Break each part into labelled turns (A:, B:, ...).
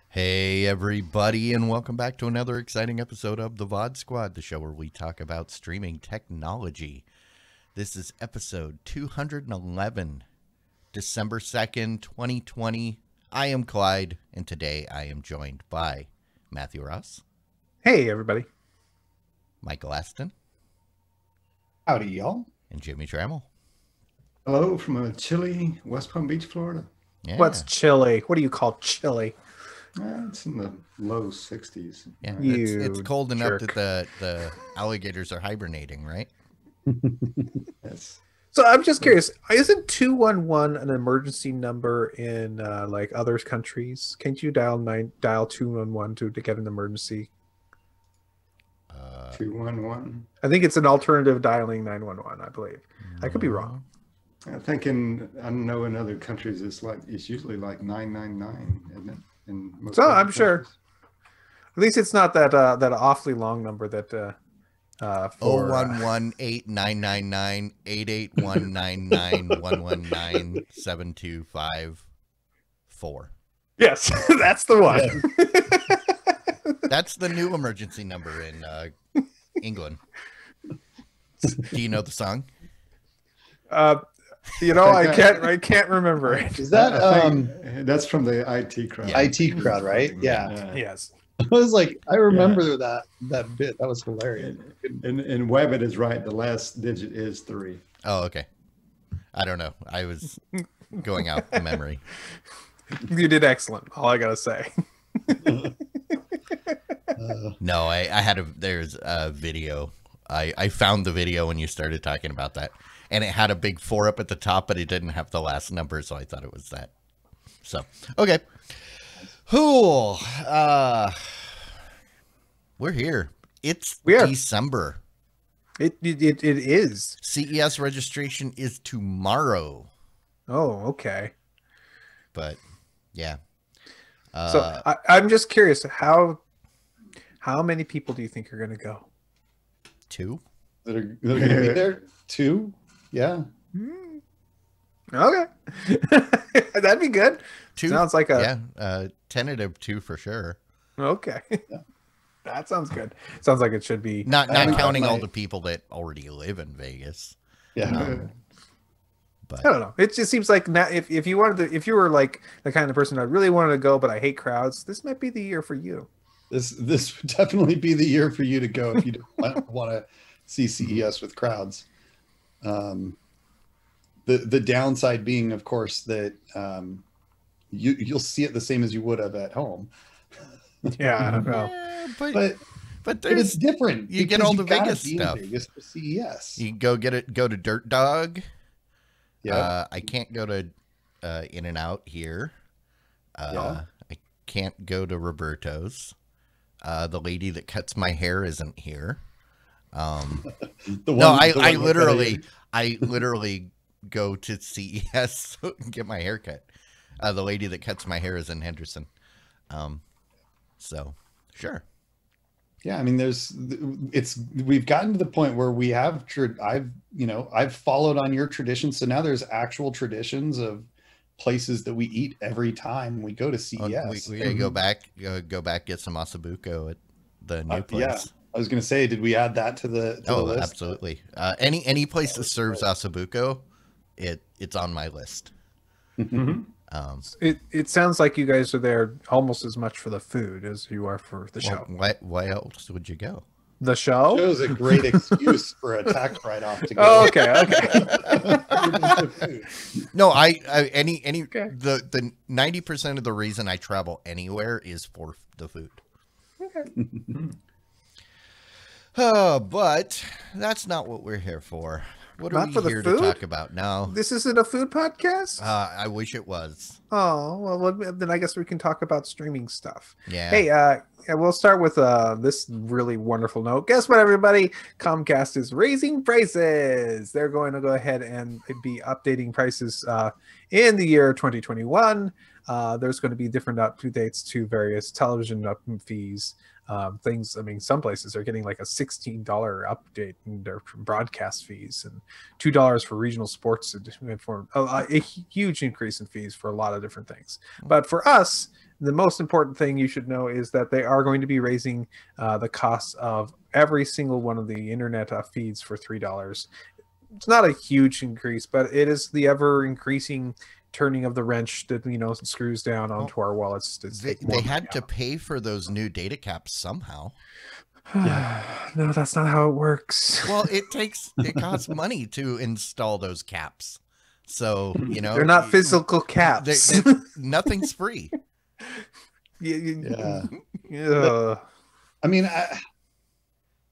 A: Hey everybody, and welcome back to another exciting episode of the VOD Squad, the show where we talk about streaming technology. This is episode 211, December 2nd, 2020. I am Clyde, and today I am joined by Matthew Ross.
B: Hey everybody.
A: Michael Aston.
C: Howdy, y'all.
A: And Jimmy Trammell.
D: Hello from a chilly West Palm Beach, Florida.
A: Yeah.
B: What's chilly? What do you call chilly?
D: It's in the low 60s.
A: Yeah,
B: You
A: it's cold enough
B: jerk.
A: that the alligators are hibernating, right?
D: Yes.
B: So I'm just curious, isn't 211 an emergency number in like other countries? Can't you dial 211 to get an emergency?
D: 211.
B: I think it's an alternative dialing 911, I believe. I could be wrong.
D: I think I know in other countries it's usually like 999, isn't it? In most
B: So
D: other
B: I'm sure.
D: countries.
B: At least it's not that awfully long number that for
A: 011-899-88199-119-725-4.
B: Yes, that's the one.
A: That's the new emergency number in England. Do you know the song?
B: I can't remember it.
C: Is that
D: That's from the IT crowd.
A: Yeah.
C: IT crowd, right? Yeah.
B: Yes.
C: I was like, I remember that bit. That was hilarious.
D: And Webbit is right. The last digit is 3.
A: Oh, okay. I don't know. I was going out of memory.
B: You did excellent. All I gotta say.
A: No, there's a video. I found the video when you started talking about that. And it had a big 4 up at the top, but it didn't have the last number, so I thought it was that. So, okay. Cool. We're here. We are. December.
B: It is.
A: CES registration is tomorrow.
B: Oh, okay.
A: But, yeah.
B: So I'm just curious, how many people do you think are going to go?
A: 2?
C: That are going to be there? 2? Yeah.
B: Okay. That'd be good.
A: 2?
B: Sounds like
A: tentative 2 for sure.
B: Okay. Yeah. That sounds good. Sounds like it should be.
A: Not counting all the people that already live in Vegas.
C: Yeah.
B: But I don't know. It just seems like now, if you were like the kind of person I really wanted to go, but I hate crowds, this might be the year for you.
C: This would definitely be the year for you to go if you don't want to see CES with crowds. The downside being, of course, that you'll see it the same as you would have at home.
B: Yeah, I don't know.
C: But it's different.
A: You get all the Vegas stuff.
C: Vegas for CES.
A: You go to Dirt Dog.
C: Yeah.
A: I can't go to In-N-Out here. I can't go to Roberto's. The lady that cuts my hair isn't here. I literally go to CES and get my hair cut. The lady that cuts my hair is in Henderson. So sure.
C: Yeah, I mean, we've gotten to the point where we have, I've followed on your traditions. So now there's actual traditions of places that we eat every time we go to CES.
A: We gotta go back, get some ossobuco at the new place.
C: Yeah, I was going to say, did we add that to the list?
A: Absolutely. Any place that serves ossobuco, it's on my list.
B: Mm-hmm. It sounds like you guys are there almost as much for the food as you are for the show.
A: Why else would you go?
B: The show?
C: It was a great excuse for a tax write-off to go.
B: Oh, okay.
A: No, the 90% of the reason I travel anywhere is for the food.
B: Okay.
A: Oh, but that's not what we're here for. What are
B: Not
A: we
B: for the
A: here
B: food?
A: to talk about? No.
B: This isn't a food podcast?
A: I wish it was.
B: Oh, well, then I guess we can talk about streaming stuff.
A: Yeah.
B: Hey, yeah, we'll start with this really wonderful note. Guess what, everybody? Comcast is raising prices. They're going to go ahead and be updating prices in the year 2021. There's going to be different updates to various television fees. Things, I mean, some places are getting like a $16 update in their broadcast fees and $2 for regional sports, and for a huge increase in fees for a lot of different things. But for us, the most important thing you should know is that they are going to be raising the cost of every single one of the internet feeds for $3. It's not a huge increase, but it is the ever increasing turning of the wrench that, you know, screws down onto our wallets.
A: They had to pay for those new data caps somehow.
B: No, that's not how it works.
A: Well, it costs money to install those caps. So, you know,
B: they're not physical caps.
A: Nothing's free.
B: Yeah.
C: I mean,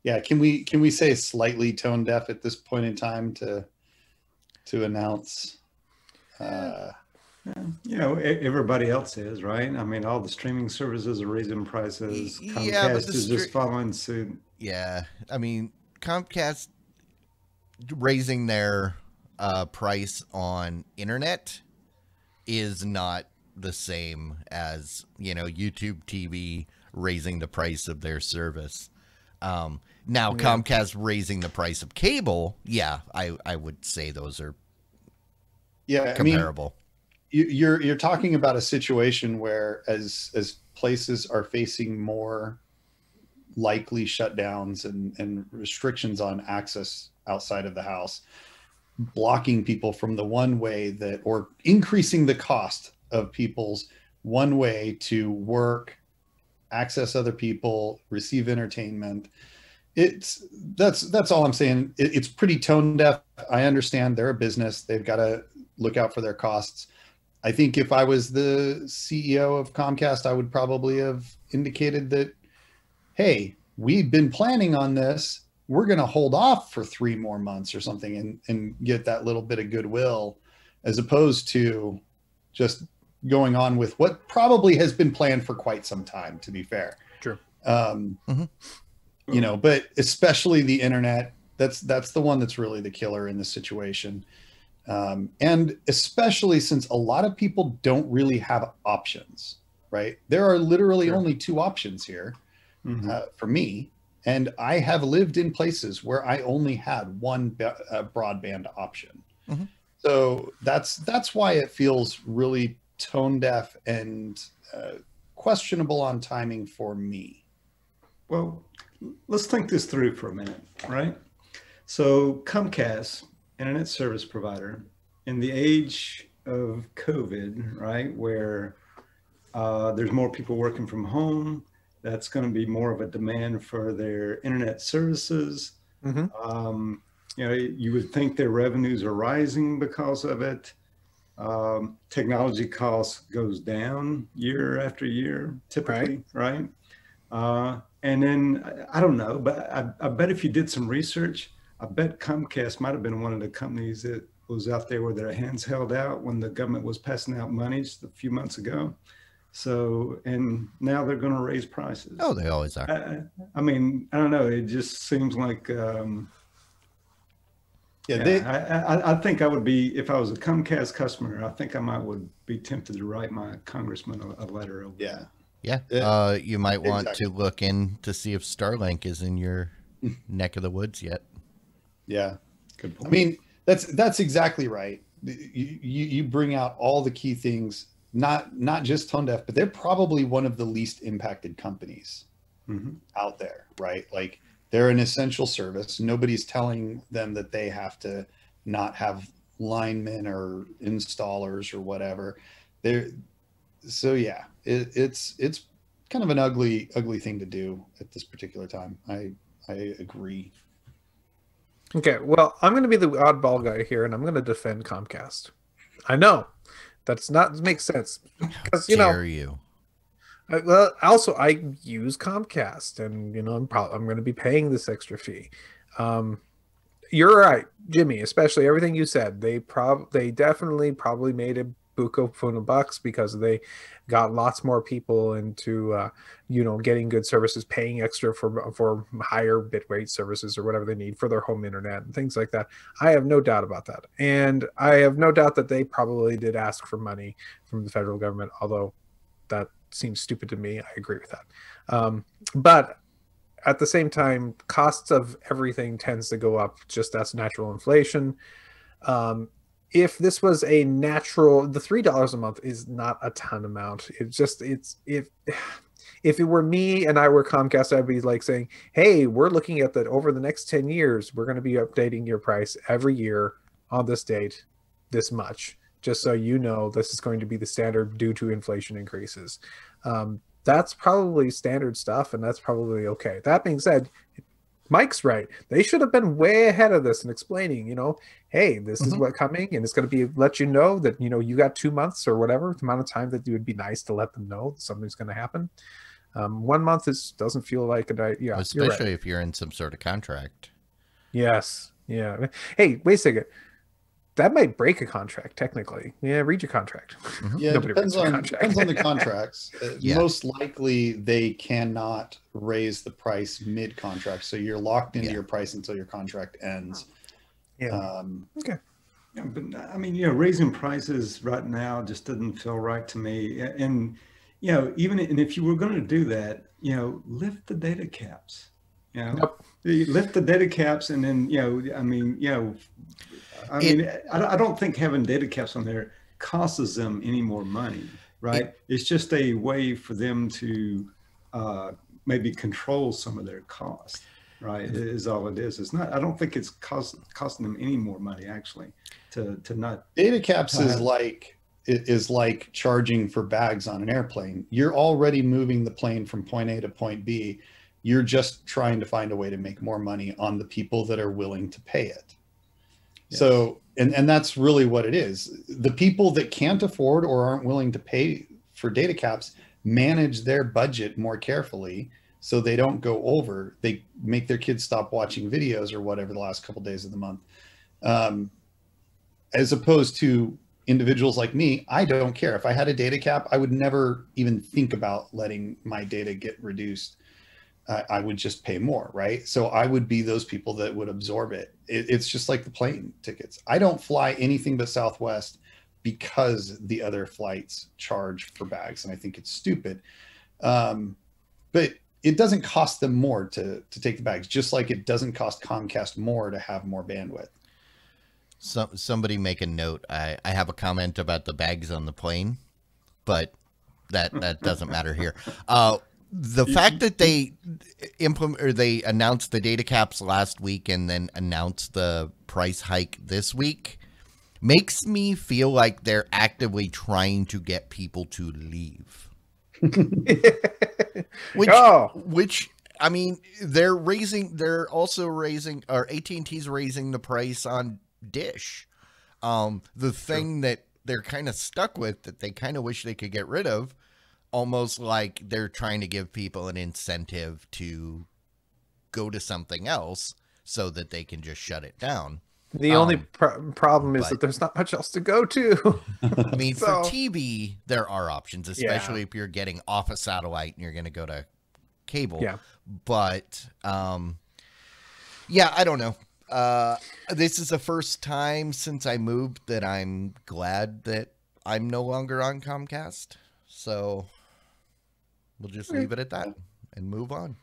C: can we say slightly tone deaf at this point in time to announce?
D: You know, everybody else is, right? I mean, all the streaming services are raising prices. Comcast is just following suit.
A: Yeah. I mean, Comcast raising their price on internet is not the same as, you know, YouTube TV raising the price of their service. Now, Comcast raising the price of cable, I would say those are comparable.
C: I mean, you're talking about a situation where as places are facing more likely shutdowns and restrictions on access outside of the house, blocking people from the one way that, or increasing the cost of people's one way to work, access other people, receive entertainment. That's all I'm saying. It's pretty tone deaf. I understand they're a business. They've got to look out for their costs. I think if I was the CEO of Comcast, I would probably have indicated that, hey, we've been planning on this. We're going to hold off for 3 more months or something and get that little bit of goodwill, as opposed to just going on with what probably has been planned for quite some time, to be fair.
B: True.
C: You know, but especially the internet, that's the one that's really the killer in this situation. And especially since a lot of people don't really have options, right? There are literally only 2 options here for me. And I have lived in places where I only had one broadband option. So that's why it feels really tone deaf and questionable on timing for me.
D: Well, let's think this through for a minute, right? So Comcast, internet service provider, in the age of COVID, right, where there's more people working from home, that's going to be more of a demand for their internet services. You know, you would think their revenues are rising because of it. Technology costs goes down year after year, typically, right? And then, I don't know, but I bet if you did some research, I bet Comcast might have been one of the companies that was out there with their hands held out when the government was passing out monies a few months ago. So, and now they're going to raise prices.
A: Oh, they always are.
D: I mean, I don't know. It just seems like, I think I would be, if I was a Comcast customer, I think I would be tempted to write my congressman a letter.
A: You might want to look in to see if Starlink is in your neck of the woods yet.
C: Yeah, good point. I mean, that's exactly right. You bring out all the key things. Not just tone deaf, but they're probably one of the least impacted companies out there, right? Like, they're an essential service. Nobody's telling them that they have to not have linemen or installers or whatever. It's kind of an ugly thing to do at this particular time. I agree.
B: Okay, well, I'm going to be the oddball guy here, and I'm going to defend Comcast. I know that's not makes sense because well, also I use Comcast, and I'm going to be paying this extra fee. You're right, Jimmy. Especially everything you said. They definitely probably made a buku of bucks because they got lots more people into getting good services, paying extra for higher bit rate services or whatever they need for their home internet and things like that. I have no doubt about that, and I have no doubt that they probably did ask for money from the federal government, although that seems stupid to me. I agree with that, but at the same time, costs of everything tends to go up. Just that's natural inflation. If this was the $3 a month is not a ton amount. If it were me and I were Comcast, I'd be like saying, hey, we're looking at that over the next 10 years, we're going to be updating your price every year on this date, this much, just so you know this is going to be the standard due to inflation increases. That's probably standard stuff, and that's probably okay. That being said, Mike's right. They should have been way ahead of this and explaining, hey, this is what's coming, and it's going to be let you know that, you got 2 months or whatever the amount of time that it would be nice to let them know something's going to happen. 1 month doesn't feel like a yeah,
A: especially if you're in some sort of contract.
B: Yes. Yeah. Hey, wait a second. That might break a contract, technically. Yeah, read your contract.
C: Yeah, it depends on the contracts.
A: Yeah.
C: Most likely, they cannot raise the price mid-contract, so you're locked into your price until your contract ends.
B: Yeah. Okay.
D: Yeah, but I mean, raising prices right now just doesn't feel right to me. And even if you were going to do that, lift the data caps. Lift the data caps, and then I don't think having data caps on there costs them any more money, right? It's just a way for them to maybe control some of their costs, right? Is all it is. It's not. I don't think it's costing them any more money actually to not.
C: Data caps is like charging for bags on an airplane. You're already moving the plane from point A to point B. You're just trying to find a way to make more money on the people that are willing to pay it. Yes. So, and that's really what it is. The people that can't afford or aren't willing to pay for data caps manage their budget more carefully so they don't go over. They make their kids stop watching videos or whatever the last couple of days of the month. As opposed to individuals like me, I don't care. If I had a data cap, I would never even think about letting my data get reduced. I would just pay more, right? So I would be those people that would absorb it. It's just like the plane tickets. I don't fly anything but Southwest because the other flights charge for bags, and I think it's stupid. But it doesn't cost them more to take the bags, just like it doesn't cost Comcast more to have more bandwidth.
A: Somebody make a note. I have a comment about the bags on the plane, but that doesn't matter here. The fact that they announced the data caps last week and then announced the price hike this week makes me feel like they're actively trying to get people to leave. Which I mean, they're also raising, or AT&T's raising the price on Dish. The thing that they're kind of stuck with that they kind of wish they could get rid of, almost like they're trying to give people an incentive to go to something else so that they can just shut it down.
B: The only problem is that there's not much else to go to.
A: I mean, for TV, there are options, especially if you're getting off a satellite and you're going to go to cable. Yeah. But, yeah, I don't know. This is the first time since I moved that I'm glad that I'm no longer on Comcast. So we'll just leave it at that and move on.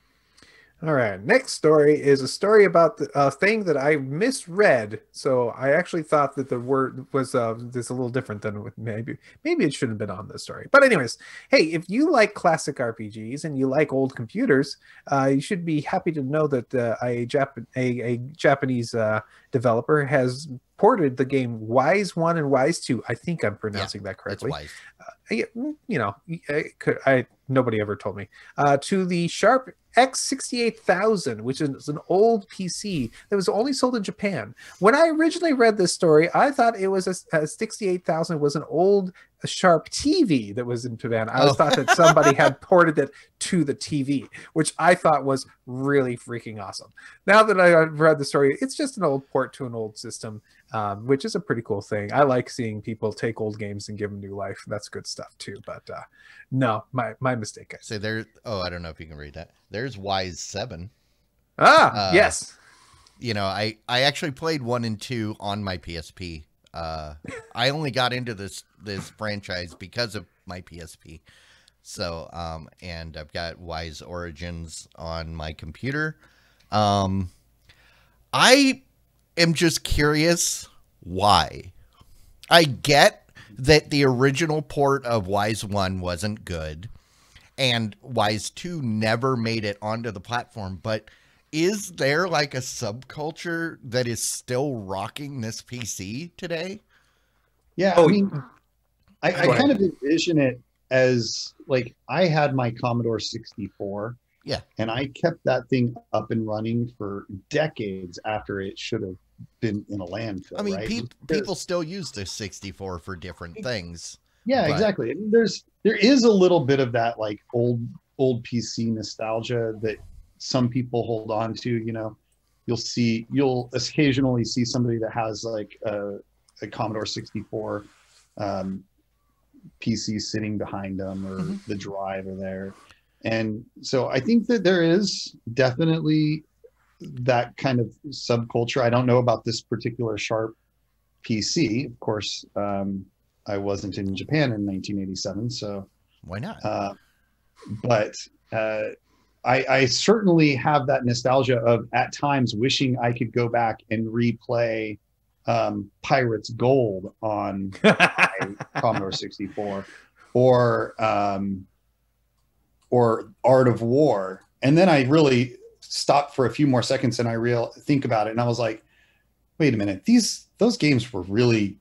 B: All right. Next story is a story about the thing that I misread. So I actually thought that the word was this a little different than maybe it shouldn't have been on this story. But anyways, hey, if you like classic RPGs and you like old computers, you should be happy to know that a Japanese developer has ported the game Wise 1 and Wise 2. I think I'm pronouncing that correctly. nobody ever told me, to the Sharp X68000, which is an old PC that was only sold in Japan. When I originally read this story, I thought it was a 68,000 was an old Sharp TV that was in Japan. I thought that somebody had ported it to the TV, which I thought was really freaking awesome. Now that I've read the story, it's just an old port to an old system, which is a pretty cool thing. I like seeing people take old games and give them new life. That's good stuff too. But no, my mistake.
A: So there. Oh, I don't know if you can read that. There's Wise 7.
B: Yes.
A: You know, I actually played 1 and 2 on my PSP. I only got into this franchise because of my PSP. So, and I've got Wise Origins on my computer. I am just curious why. I get that the original port of Wise 1 wasn't good, and Wise 2 never made it onto the platform, but is there like a subculture that is still rocking this PC today?
C: Yeah, I mean, I kind of envision it as like I had my Commodore 64.
A: Yeah.
C: And I kept that thing up and running for decades after it should have been in a landfill.
A: I mean,
C: right?
A: people still use the 64 for different things.
C: Yeah, exactly. I mean, there is a little bit of that like old PC nostalgia that some people hold on to. You know, you'll occasionally see somebody that has like a Commodore 64 PC sitting behind them, or the driver there. And so I think that there is definitely that kind of subculture. I don't know about this particular Sharp PC. Of course, I wasn't in Japan in 1987, so
A: why not?
C: But I certainly have that nostalgia of at times wishing I could go back and replay Pirates Gold on my Commodore 64, or Art of War. And then I really stopped for a few more seconds and I think about it, and I was like, wait a minute, those games were really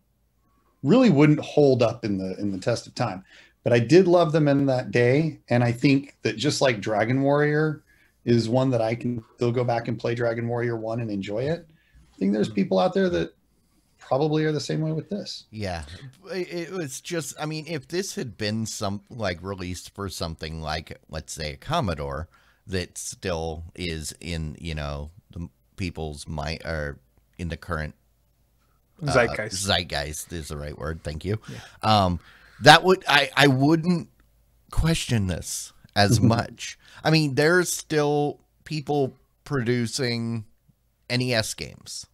C: wouldn't hold up in the test of time. But I did love them in that day, and I think that just like Dragon Warrior is one that I can still go back and play Dragon Warrior 1 and enjoy it. I think there's people out there that probably are the same way with this.
A: Yeah, it was just, I mean, if this had been released for something like, let's say, a Commodore that still is in, you know, the people's mind, or in the current zeitgeist is the right word. Thank you. Yeah. That would, I wouldn't question this as much. I mean, there's still people producing NES games.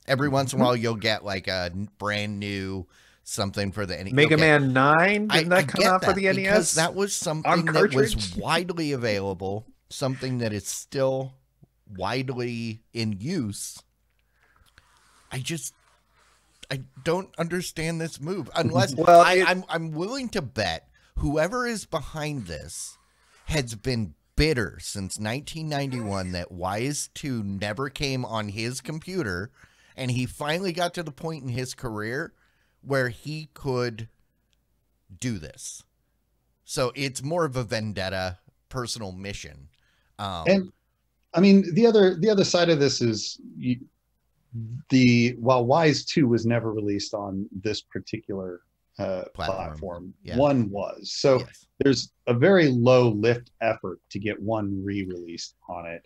A: Every once in a while, you'll get like a brand new something for the NES.
B: Mega Man 9, didn't that come out for the NES?
A: Because that was something that was widely available, something that is still widely in use. I don't understand this move unless I'm willing to bet whoever is behind this has been bitter since 1991 that Wise 2 never came on his computer, and he finally got to the point in his career where he could do this. So it's more of a vendetta, personal mission.
C: And I mean, the other side of this is while Wise 2 was never released on this particular platform,
A: yeah.
C: 1 was. So yes. There's a very low lift effort to get 1 re-released on it.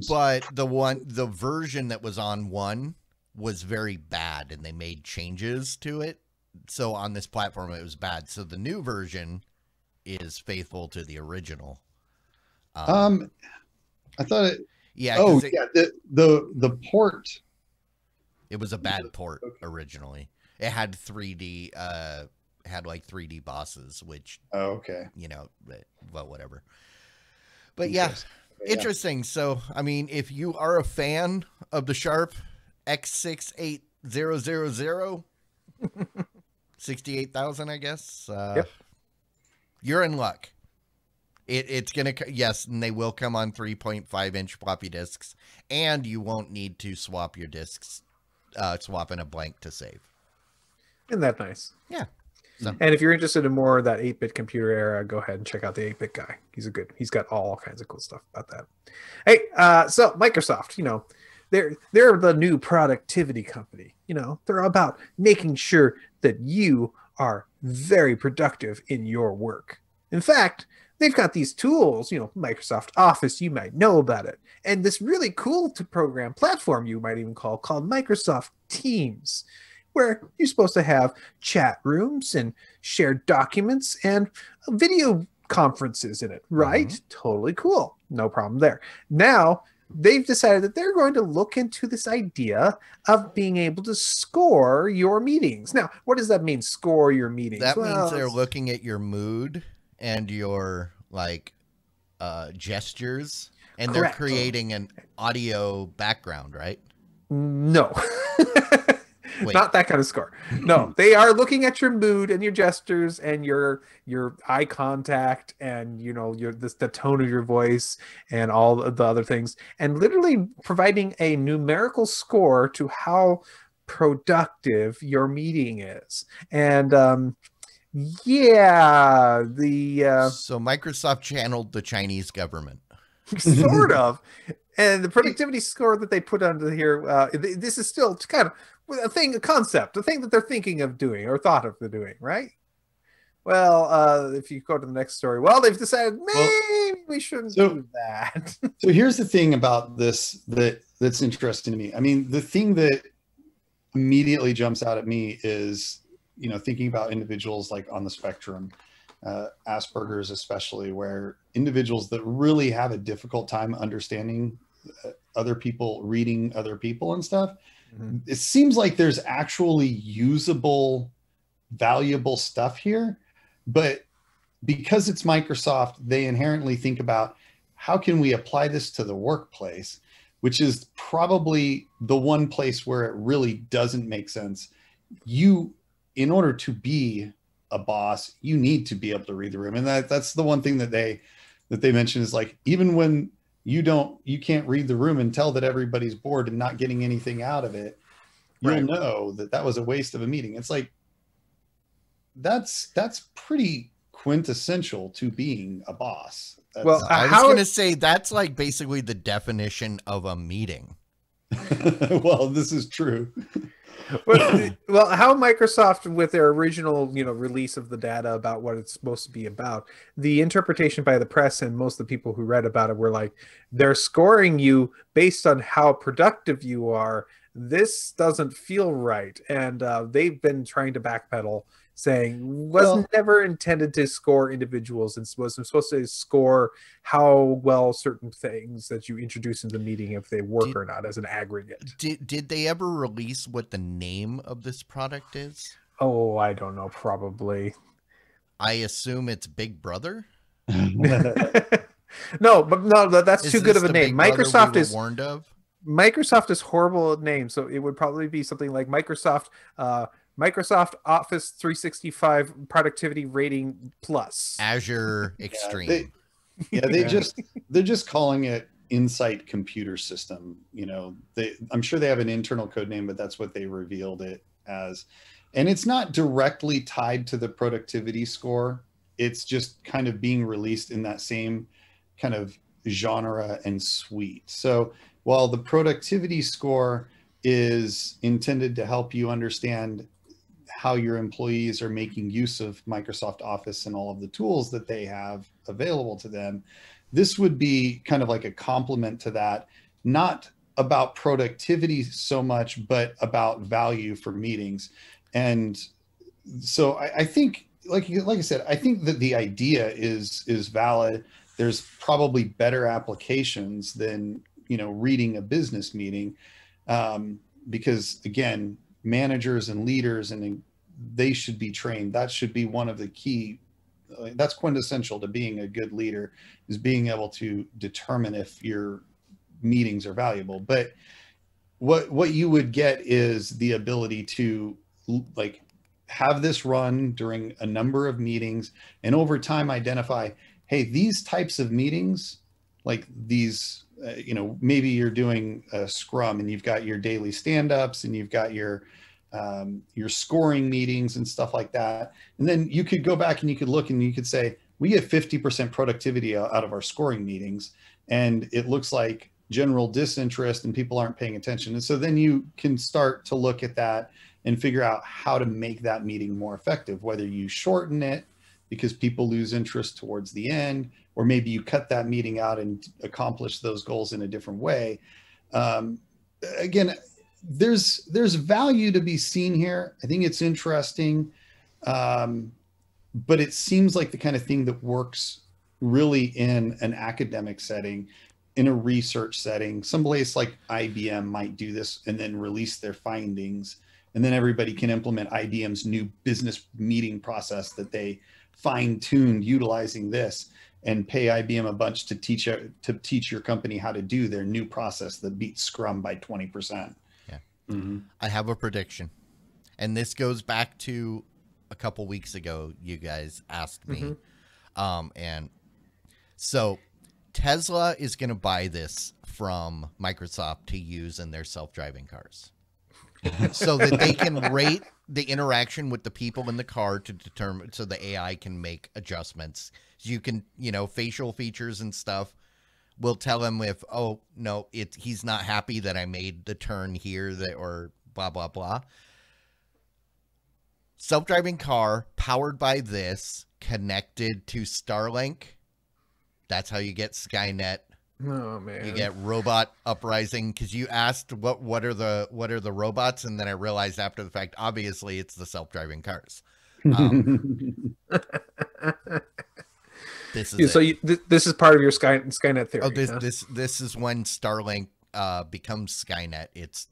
A: But the version that was on 1 was very bad, and they made changes to it. So on this platform, it was bad. So the new version is faithful to the original.
C: I thought it.
A: Yeah.
C: The port.
A: It was a bad port originally. It had 3D, had like 3D bosses, which.
C: Oh, okay.
A: You know, well, whatever. But yeah, interesting. So, I mean, if you are a fan of the Sharp X68000, 68,000, I guess.
B: Yep.
A: You're in luck. It's going to, yes, and they will come on 3.5-inch floppy disks, and you won't need to swap your disks, swap in a blank to save.
B: Isn't that nice?
A: Yeah. So
B: And if you're interested in more of that 8-bit computer era, go ahead and check out the 8-bit guy. He's got all kinds of cool stuff about that. Hey, so Microsoft, they're the new productivity company. They're about making sure that you are very productive in your work. In fact, they've got these tools, Microsoft Office, you might know about it. And this really cool to program platform, you might even called Microsoft Teams, where you're supposed to have chat rooms and shared documents and video conferences in it, right?
A: Mhm.
B: Totally cool. No problem there. Now, they've decided that they're going to look into this idea of being able to score your meetings. Now, what does that mean, score your meetings?
A: that means they're
B: it's-
A: looking at your mood and your gestures, and
B: Correct.
A: they're creating an audio background, right?
B: No.
A: Wait.
B: Not that kind of score. No, they are looking at your mood and your gestures and your eye contact and the tone of your voice and all of the other things, and literally providing a numerical score to how productive your meeting is. And
A: So Microsoft channeled the Chinese government.
B: sort of. And the productivity score that they put under here, this is still kind of a concept, a thing that they're thinking of doing or thought of doing, right? Well, if you go to the next story, they've decided maybe we shouldn't do that.
C: So here's the thing about this that's interesting to me. I mean, the thing that immediately jumps out at me is, thinking about individuals like on the spectrum, Asperger's especially, where individuals that really have a difficult time understanding other people, reading other people and stuff. Mm-hmm. It seems like there's actually usable, valuable stuff here, but because it's Microsoft, they inherently think about how can we apply this to the workplace, which is probably the one place where it really doesn't make sense. In order to be a boss, you need to be able to read the room. And that's the one thing that they mention is like, even when you can't read the room and tell that everybody's bored and not getting anything out of it, you'll know that was a waste of a meeting. It's like, that's pretty quintessential to being a boss.
A: I was going to say that's like basically the definition of a meeting.
C: Well, this is true.
B: Well, how Microsoft, with their original, release of the data about what it's supposed to be about, the interpretation by the press and most of the people who read about it were like, they're scoring you based on how productive you are. This doesn't feel right. And they've been trying to backpedal, saying never intended to score individuals and was supposed to score how well certain things that you introduce in the meeting, if they work or not, as an aggregate.
A: Did they ever release what the name of this product is?
B: Oh, I don't know. Probably.
A: I assume it's Big Brother.
B: No, that's too good of a name. Microsoft is
A: warned of.
B: Microsoft is horrible at names, so it would probably be something like Microsoft Office 365 Productivity Rating Plus.
A: Azure Extreme.
C: They're just calling it Insight Computer System. I'm sure they have an internal code name, but that's what they revealed it as. And it's not directly tied to the productivity score. It's just kind of being released in that same kind of genre and suite. So while the productivity score is intended to help you understand how your employees are making use of Microsoft Office and all of the tools that they have available to them, this would be kind of like a complement to that, not about productivity so much, but about value for meetings. And so I think, like I said, I think that the idea is valid. There's probably better applications than, reading a business meeting, because again, managers and leaders, and they should be trained. That should be one of the key, that's quintessential to being a good leader, is being able to determine if your meetings are valuable. But what you would get is the ability to like have this run during a number of meetings, and over time identify, hey, these types of meetings, like these, maybe you're doing a scrum and you've got your daily stand-ups and you've got your your scoring meetings and stuff like that. And then you could go back and you could look and you could say, we get 50% productivity out of our scoring meetings. And it looks like general disinterest and people aren't paying attention. And so then you can start to look at that and figure out how to make that meeting more effective, whether you shorten it because people lose interest towards the end, or maybe you cut that meeting out and accomplish those goals in a different way. Again, there's value to be seen here. I think it's interesting, but it seems like the kind of thing that works really in an academic setting, in a research setting. Some place like IBM might do this and then release their findings, and then everybody can implement IBM's new business meeting process that they fine-tuned utilizing this, and pay IBM a bunch to teach your company how to do their new process that beats Scrum by 20%.
A: Yeah. I have a prediction, and this goes back to a couple weeks ago. You guys asked me, and so Tesla is going to buy this from Microsoft to use in their self-driving cars, so that they can rate the interaction with the people in the car to determine, so the AI can make adjustments. You can, facial features and stuff will tell him if, oh no, he's not happy that I made the turn here, or blah, blah, blah. Self-driving car powered by this, connected to Starlink. That's how you get Skynet.
B: Oh man,
A: you get robot uprising, because you asked what are the robots, and then I realized after the fact, obviously it's the self-driving cars. This is
B: this is part of your Skynet theory.
A: Oh, this is when Starlink becomes Skynet.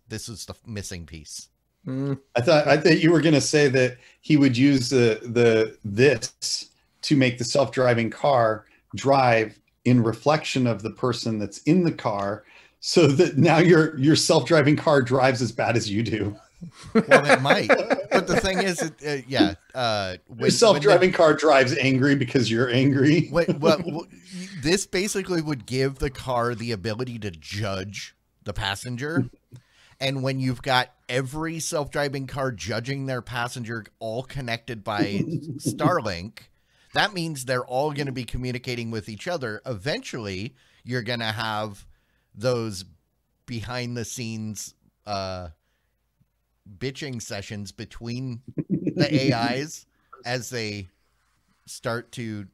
A: This is the missing piece.
C: I thought you were going to say that he would use this to make the self-driving car drive in reflection of the person that's in the car, so that now your self-driving car drives as bad as you do.
A: Well, it might, but the thing is,
C: your self-driving car drives angry because you're angry.
A: This basically would give the car the ability to judge the passenger, and when you've got every self-driving car judging their passenger, all connected by Starlink, that means they're all going to be communicating with each other. Eventually, you're going to have those behind-the-scenes bitching sessions between the AIs as they start to,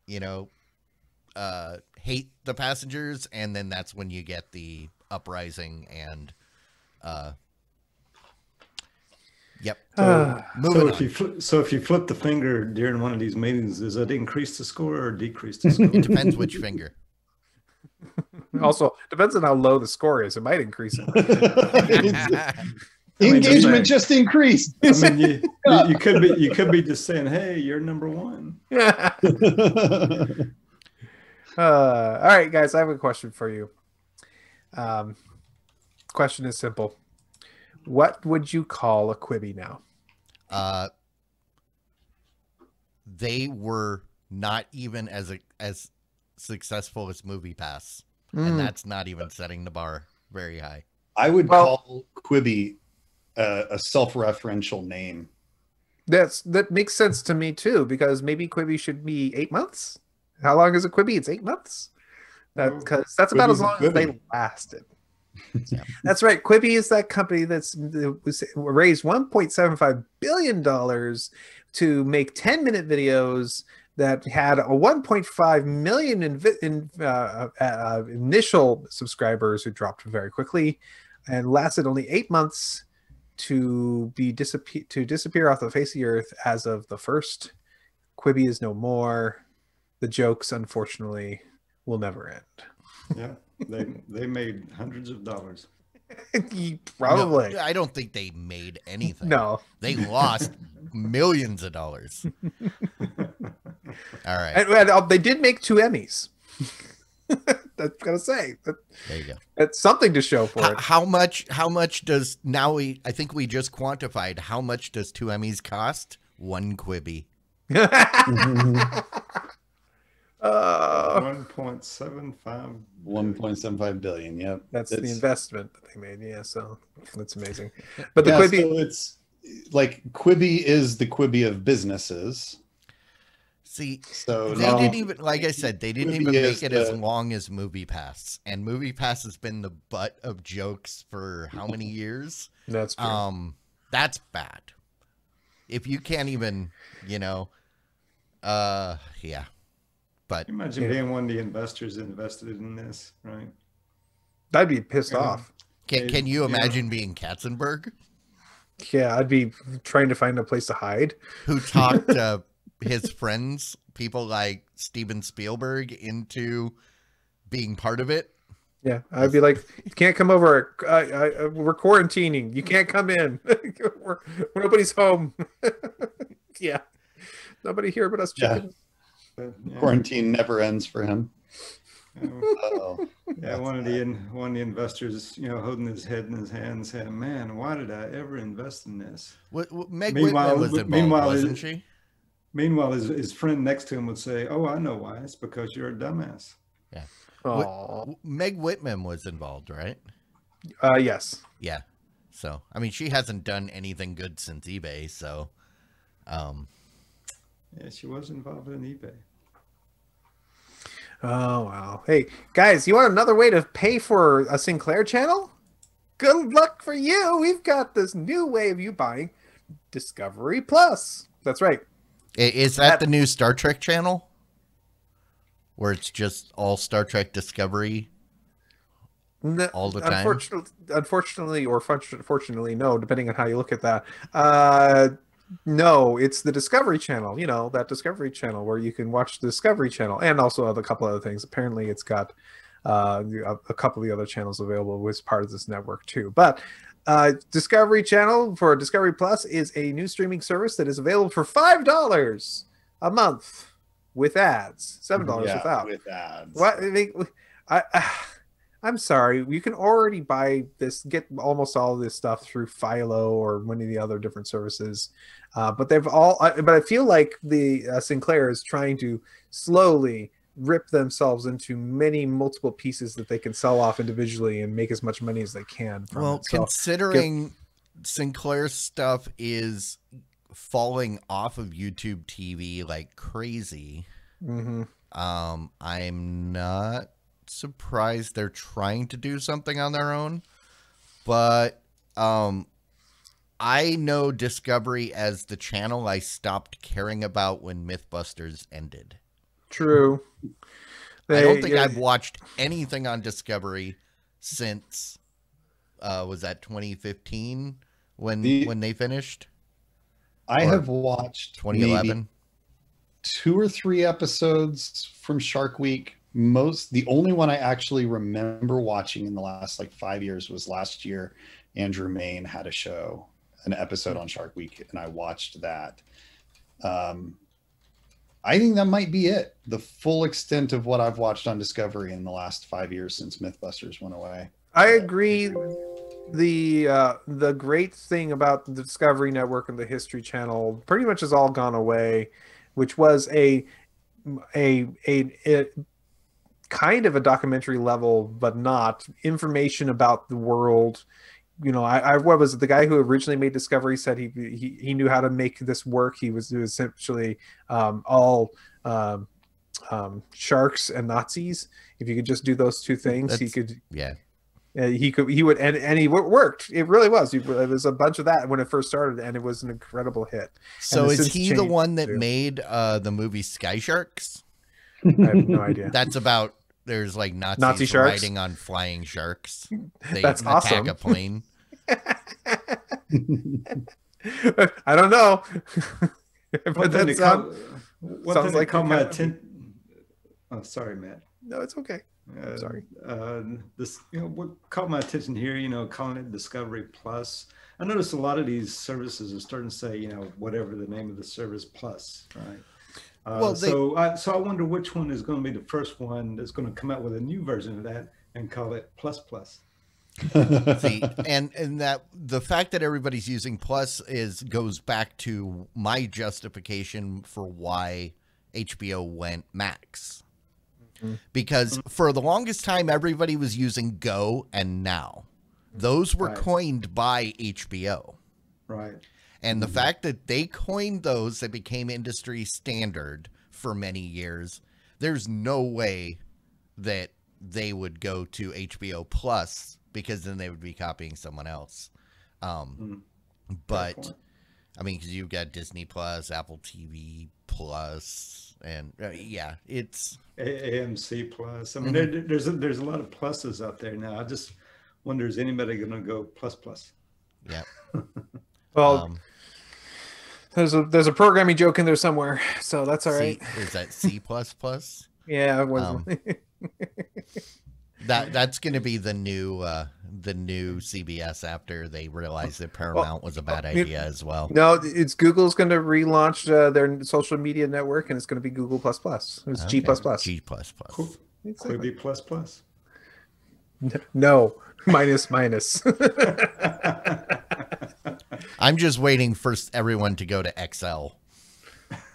A: hate the passengers, and then that's when you get the uprising and yep.
D: So if you flip the finger during one of these meetings, does that increase the score or decrease the score?
A: It depends which finger.
B: Also, depends on how low the score is. It might increase it.
C: Engagement just increased.
D: I mean, you could be just saying, "Hey, you're number one."
B: Yeah. All right, guys. I have a question for you. Question is simple. What would you call a Quibi now?
A: They were not even as successful as MoviePass, and that's not even setting the bar very high.
C: I would call Quibi a self-referential name.
B: That makes sense to me too, because maybe Quibi should be 8 months. How long is a Quibi? It's 8 months. Because that's about as long as they lasted. Yeah. That's right. Quibi is that company that raised $1.75 billion to make 10-minute videos that had a 1.5 million initial subscribers who dropped very quickly, and lasted only 8 months to disappear off the face of the earth as of the first. Quibi is no more. The jokes, unfortunately, will never end.
D: Yeah. They made hundreds of dollars.
B: Probably.
A: No, I don't think they made anything.
B: No.
A: They lost millions of dollars. All right.
B: And they did make 2 Emmys. That's gotta say.
A: There you go.
B: That's something to show for it.
A: How much does I think we just quantified how much does 2 Emmys cost? 1 Quibi.
D: 1.75
C: 1.75 billion. Yep.
B: That's the investment that they made. Yeah. So That's amazing. But the
C: Yeah,
B: Quibi,
C: so it's like Quibi is the Quibi of businesses.
A: See,
C: So
A: they
C: now
A: didn't even, like I said, they didn't
C: Quibi
A: even
C: is
A: make it as
C: the-
A: long as MoviePass, and MoviePass has been the butt of jokes for how many years?
B: that's true.
A: That's bad. If you can't even, yeah. But
D: Imagine
B: Yeah.
D: being one of the investors invested in this, right?
B: I'd be pissed
D: Yeah.
B: off.
A: can you
D: Yeah.
A: imagine being Katzenberg,
B: Yeah, I'd be trying to find a place to hide.
A: who talked his friends, people like Steven Spielberg, into being part of it?
B: Yeah, I'd be like, you can't come over. We're quarantining. You can't come in. Nobody's home. Yeah, nobody here but us
C: Yeah.
B: chickens.
D: But, yeah.
C: quarantine never ends for him.
D: Oh,
C: Oh,
D: yeah, one of the investors, holding his head in his hand, saying, "Man, why did I ever invest in this?"
A: Meg
D: Meanwhile-
A: Whitman was involved,
D: meanwhile,
A: wasn't she?
D: Meanwhile, his friend next to him would say, "Oh, I know why. It's because you're a dumbass."
B: Oh,
A: Meg Whitman was involved, right?
B: yes.
A: Yeah. So, I mean, she hasn't done anything good since eBay. So,
D: Yeah, she was involved in eBay.
B: Oh wow. Hey guys, you want another way to pay for a Sinclair channel? Good luck for you. We've got this new way of you buying Discovery Plus. That's right.
A: is that the new Star Trek channel? Where it's just all Star Trek Discovery all the time?
B: Unfortunately, or fortunately, no, depending on how you look at that. No, it's the Discovery Channel. That Discovery Channel where you can watch the Discovery Channel and also a couple other things. Apparently, it's got a couple of the other channels available as part of this network too. But Discovery Channel for Discovery Plus is a new streaming service that is available for $5 a month with ads, $7 without.
C: with ads.
B: What? I'm sorry. You can already buy this, get almost all of this stuff through Philo or one of the other different services. But I feel like the Sinclair is trying to slowly rip themselves into multiple pieces that they can sell off individually and make as much money as they can from
A: Well,
B: it. So,
A: considering Sinclair's stuff is falling off of YouTube TV like crazy,
B: mhm.
A: I'm not surprised they're trying to do something on their own. But I know Discovery as the channel I stopped caring about when Mythbusters ended.
B: True.
A: I don't think I've watched anything on Discovery since was that 2015 when they finished?
C: I
A: Or
C: have watched
A: 2011.
C: maybe 2 or 3 episodes from Shark Week. The only one I actually remember watching in the last 5 years was last year. Andrew Main had an episode on Shark Week, and I watched that. I think that might be it. The full extent of what I've watched on Discovery in the last 5 years since Mythbusters went away.
B: I agree. The great thing about the Discovery Network and the History Channel pretty much has all gone away, which was a kind of a documentary level, but not information about the world. What was it? The guy who originally made Discovery said he knew how to make this work. He was essentially all sharks and Nazis. If you could just do those two things, he could.
A: Yeah.
B: He would, and he worked. It really was. It was a bunch of that when it first started, and it was an incredible hit.
A: So
B: And
A: is
B: since
A: he the
B: changed
A: one that
B: too.
A: made the movie Sky Sharks?
B: I have no idea.
A: That's about there's Nazis
B: Nazi sharks?
A: riding on flying sharks. They
B: That's
A: attack
B: awesome.
A: a plane.
B: I don't know,
D: One
B: but
D: thing
B: that
D: that
B: sounds like
D: caught my
B: kind of-
D: attention. Oh, sorry, Matt.
B: no, it's okay. Sorry.
D: This, what caught my attention here, calling it Discovery Plus. I noticed a lot of these services are starting to say, whatever the name of the service plus, right?
A: Well,
D: so I wonder which one is going to be the first one that's going to come out with a new version of that and call it Plus Plus.
A: See, and that the fact that everybody's using plus goes back to my justification for why HBO went Max. Because for the longest time, everybody was using Go and Now. Those were
D: Right.
A: coined by HBO.
D: Right.
A: And the fact that they coined those that became industry standard for many years, there's no way that they would go to HBO Plus, because then they would be copying someone else. But I mean, because you've got Disney Plus, Apple TV Plus, and yeah, it's
D: AMC Plus. I mean, there's a lot of pluses out there now. I just wonder, is anybody going to go plus?
A: yeah.
B: Well, there's a programming joke in there somewhere, so that's all right.
A: Is that C plus plus?
B: Yeah, it was.
A: That's going to be the new CBS after they realized that Paramount was a bad idea as well.
B: No, it's Google's going to relaunch their social media network, and it's going to be Google Plus Plus. It's G plus plus.
A: G plus plus.
D: Cool. Could be plus.
B: No, minus.
A: I'm just waiting for everyone to go to XL.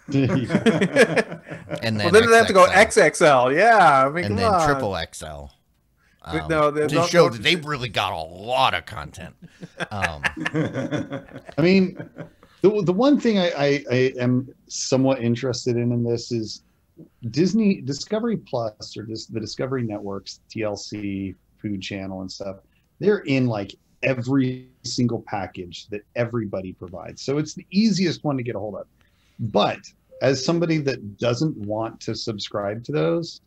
A: And then,
B: Well, then they have to go XXL. Yeah, I mean,
A: and
B: come
A: then
B: on.
A: triple XL.
B: To
A: show that they've really got a lot of content.
C: I mean, the one thing I am somewhat interested in this is Discovery Plus, or just the Discovery Networks, TLC, Food Channel and stuff. They're in like every single package that everybody provides. So it's the easiest one to get a hold of. But as somebody that doesn't want to subscribe to those,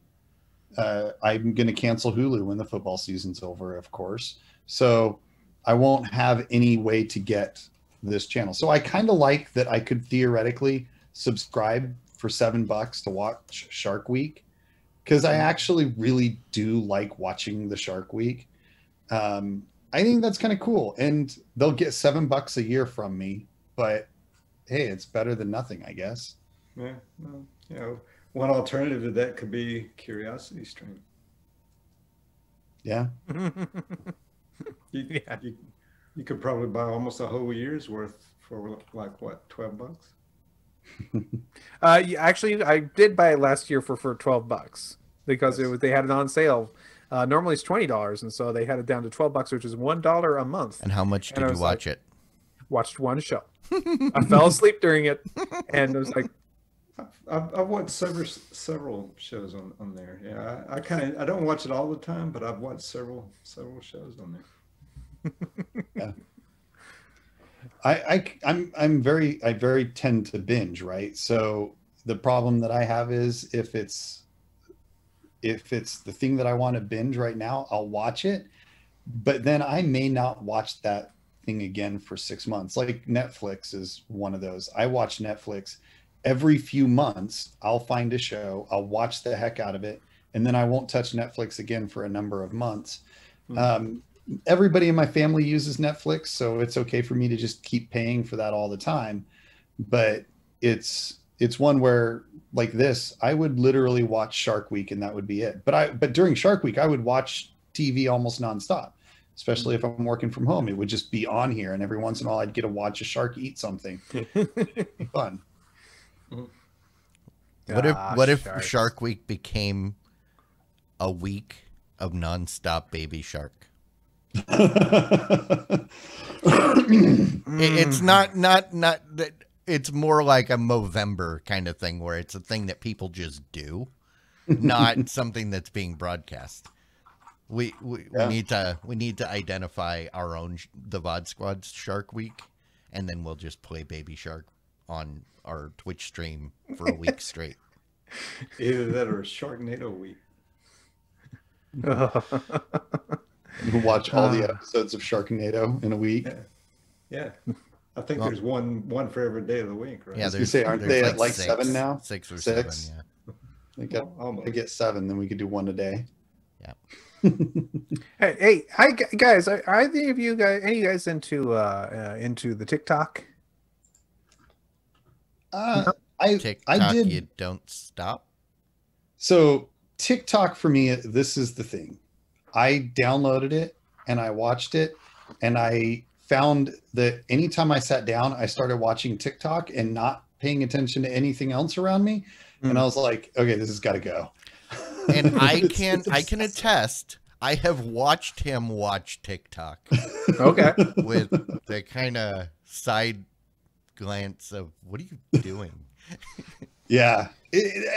C: I'm going to cancel Hulu when the football season's over, of course. So I won't have any way to get this channel. So I kind of like that I could theoretically subscribe for $7 to watch Shark Week, because I actually really do like watching the Shark Week. I think that's kind of cool. And they'll get $7 a year from me, but hey, it's better than nothing, I guess.
D: Yeah. Well, you know, one alternative to that could be Curiosity Stream.
C: Yeah.
D: You could probably buy almost a whole year's worth for like what, $12?
B: Actually, I did buy it last year for $12 because they had it on sale. Normally it's $20, and so they had it down to $12, which is $1 a month.
A: And how much did you watch it?
B: Watched one show. I fell asleep during it, and it was like,
D: I've watched several shows on there. Yeah, I don't watch it all the time, but I've watched several shows on there.
C: Yeah. I very tend to binge, right? So the problem that I have is if it's the thing that I want to binge right now, I'll watch it, but then I may not watch that thing again for 6 months. Like Netflix is one of those. I watch Netflix every few months. I'll find a show, I'll watch the heck out of it, and then I won't touch Netflix again for a number of months. Everybody in my family uses Netflix, so it's okay for me to just keep paying for that all the time. But it's one where, like this, I would literally watch Shark Week and that would be it. But during Shark Week, I would watch TV almost nonstop, especially if I'm working from home. It would just be on here, and every once in a while I'd get to watch a shark eat something. It'd be fun.
A: What if Shark Week became a week of nonstop baby shark? It's not that. It's more like a Movember kind of thing, where it's a thing that people just do, not something that's being broadcast. We need to identify our own, the VOD Squad's Shark Week, and then we'll just play Baby Shark on our Twitch stream for a week straight.
D: Either that or Sharknado Week.
C: We'll watch all the episodes of Sharknado in a week.
D: Yeah. I think there's one for every day of the week, right?
A: Yeah,
C: aren't they at like 7 now?
A: 6 or
C: 6?
A: 7,
C: yeah. I get 7, then we could do one a day.
A: Yeah.
B: hey, guys, are any of you guys into the TikTok?
A: TikTok,
C: I did.
A: You don't stop.
C: So TikTok for me, this is the thing. I downloaded it and I watched it, and I found that anytime I sat down, I started watching TikTok and not paying attention to anything else around me. And I was like, okay, this has got to go.
A: And I can attest, I have watched him watch TikTok
B: Okay.
A: with the kind of side glance of, what are you doing?
C: Yeah.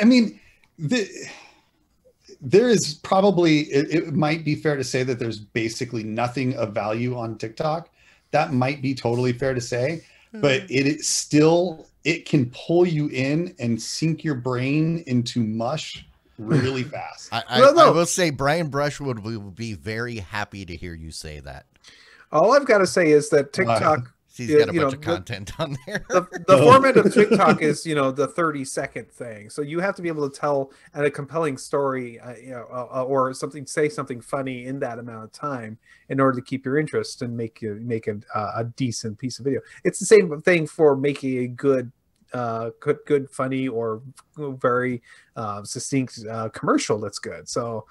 C: I mean, there is probably, it might be fair to say that there's basically nothing of value on TikTok. That might be totally fair to say, but it can pull you in and sink your brain into mush really fast.
A: I will say Brian Brushwood will be very happy to hear you say that.
B: All I've got to say is that TikTok,
A: He's got a bunch of content on there.
B: the format of TikTok is, the 30-second thing. So you have to be able to tell a compelling story, or say something funny in that amount of time in order to keep your interest and make a decent piece of video. It's the same thing for making a good, funny, or very succinct commercial that's good. So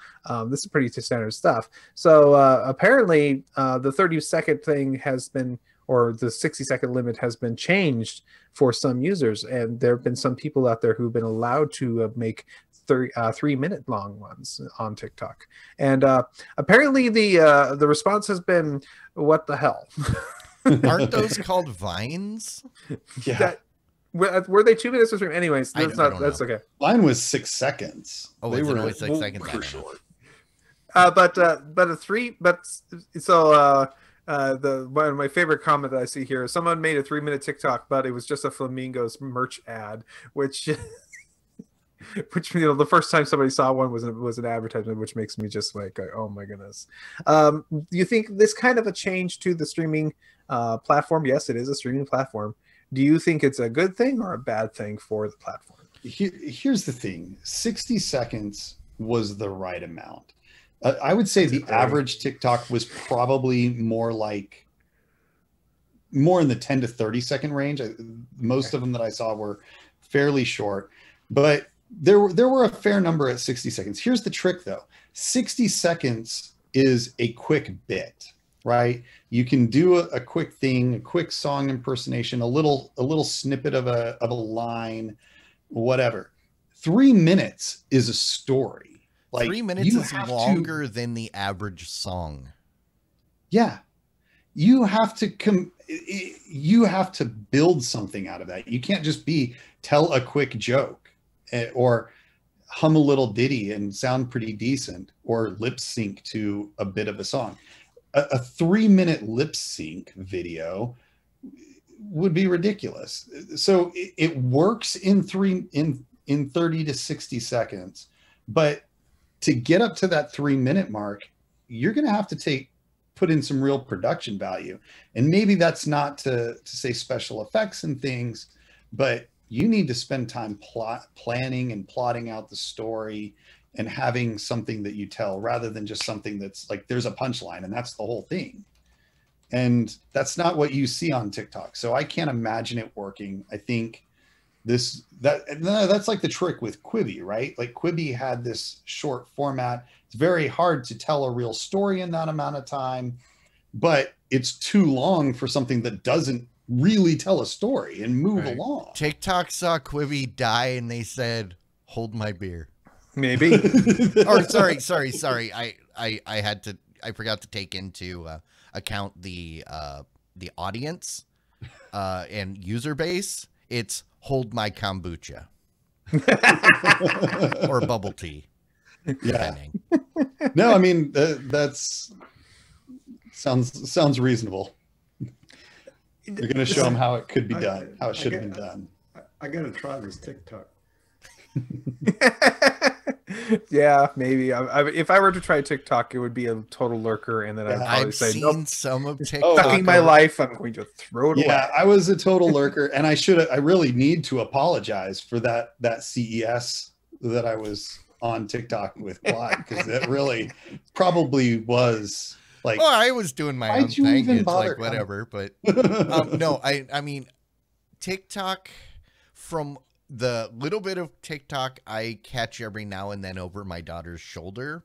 B: this is pretty standard stuff. So apparently the 30-second thing has been, or the 60-second limit has been changed for some users, and there have been some people out there who've been allowed to make 3-minute long ones on TikTok. And apparently the response has been, what the hell?
A: Aren't those called Vines?
C: Yeah.
B: Were they 2 minutes or 3? Anyways, that's okay.
C: Mine was 6 seconds.
A: Oh,
C: they
A: were
C: were
A: 6 seconds.
C: for short.
B: One of my favorite comment that I see here is someone made a 3-minute TikTok, but it was just a Flamingos merch ad, which the first time somebody saw one was an advertisement, which makes me just like, oh my goodness. Do you think this kind of a change to the streaming platform? Yes, it is a streaming platform. Do you think it's a good thing or a bad thing for the platform?
C: Here's the thing: 60 seconds was the right amount. I would say the average TikTok was probably more in the 10 to 30 second range. Most of them that I saw were fairly short, but there were a fair number at 60 seconds. Here's the trick though. 60 seconds is a quick bit, right? You can do a quick thing, a quick song impersonation, a little snippet of a line, whatever. 3 minutes is a story. Like,
A: 3 minutes is longer than the average song.
C: Yeah. You have to build something out of that. You can't just tell a quick joke or hum a little ditty and sound pretty decent or lip sync to a bit of a song. A 3-minute lip sync video would be ridiculous. So it works in 30 to 60 seconds, but to get up to that 3-minute mark, you're going to have to put in some real production value. And maybe that's not to say special effects and things, but you need to spend time planning and plotting out the story and having something that you tell rather than just something that's like, there's a punchline and that's the whole thing. And that's not what you see on TikTok. So I can't imagine it working. I think that's like the trick with Quibi, right? Like Quibi had this short format. It's very hard to tell a real story in that amount of time, but it's too long for something that doesn't really tell a story and move along.
A: TikTok saw Quibi die and they said, hold my beer.
B: Maybe.
A: Or sorry. I forgot to take into account the audience and user base. It's hold my kombucha or bubble tea. Depending.
C: Yeah. No, I mean that's sounds reasonable. You're going to show them how it could be done, how it should have been done.
D: I got to try this TikTok.
B: Yeah, maybe. If I were to try TikTok, it would be a total lurker, and then I'd probably say,
A: "Nope, some of TikTok.
B: Sucking my life. I'm going to throw it away."
C: Yeah, I was a total lurker, and I really need to apologize for that CES that I was on TikTok with Quad, because it really probably was like.
A: Well, I was doing my own thing. It's like whatever, but no, I mean, TikTok from. The little bit of TikTok I catch every now and then over my daughter's shoulder,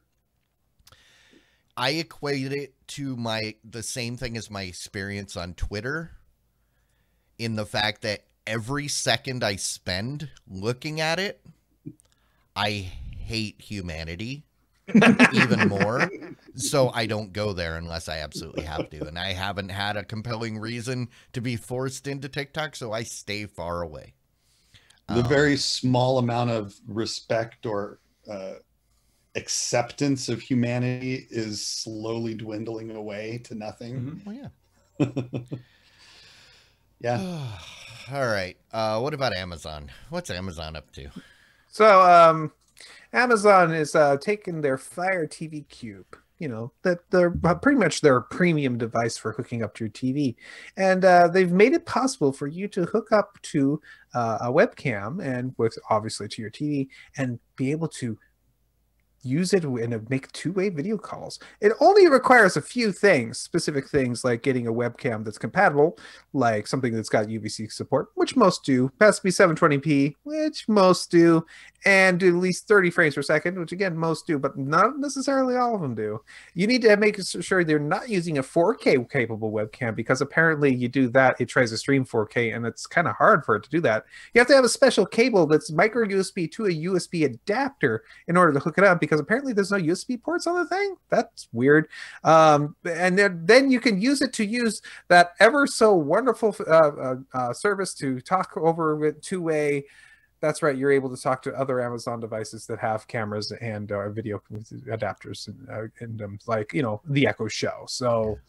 A: I equate it to the same thing as my experience on Twitter, in the fact that every second I spend looking at it, I hate humanity. even more. So I don't go there unless I absolutely have to. And I haven't had a compelling reason to be forced into TikTok, so I stay far away.
C: The very small amount of respect or acceptance of humanity is slowly dwindling away to nothing.
A: Well, yeah.
C: Yeah.
A: All right. What about Amazon? What's Amazon up to?
B: So Amazon is taking their Fire TV Cube, that they're pretty much their premium device for hooking up to your TV, and they've made it possible for you to hook up to a webcam and with obviously to your TV and be able to use it and make two-way video calls. It only requires a few things, specific things like getting a webcam that's compatible, like something that's got UVC support, which most do, has to be 720p, which most do, and do at least 30 frames per second, which again, most do, but not necessarily all of them do. You need to make sure they're not using a 4K capable webcam, because apparently you do that, it tries to stream 4K, and it's kind of hard for it to do that. You have to have a special cable that's micro USB to a USB adapter in order to hook it up, because apparently there's no USB ports on the thing. That's weird. And then you can use it to use that ever so wonderful service to talk over with two-way. That's right. You're able to talk to other Amazon devices that have cameras and video adapters and like, the Echo Show. So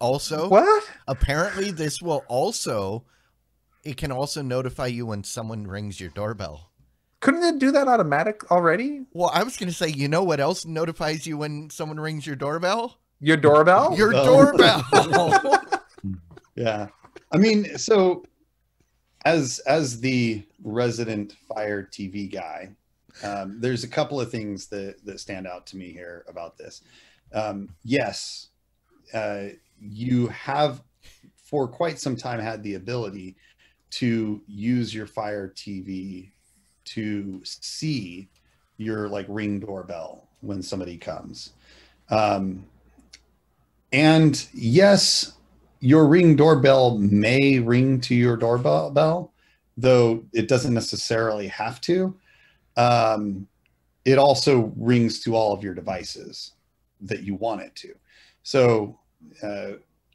A: also,
B: what?
A: Apparently this will also, it can also notify you when someone rings your doorbell.
B: Couldn't it do that automatic already?
A: Well, I was going to say, you know what else notifies you when someone rings your doorbell?
B: Your doorbell?
A: Your doorbell.
C: Yeah. I mean, so as the resident Fire TV guy, there's a couple of things that stand out to me here about this. Yes, you have for quite some time had the ability to use your Fire TV to see your like Ring doorbell when somebody comes. And yes, your Ring doorbell may ring to your doorbell, though it doesn't necessarily have to. It also rings to all of your devices that you want it to. So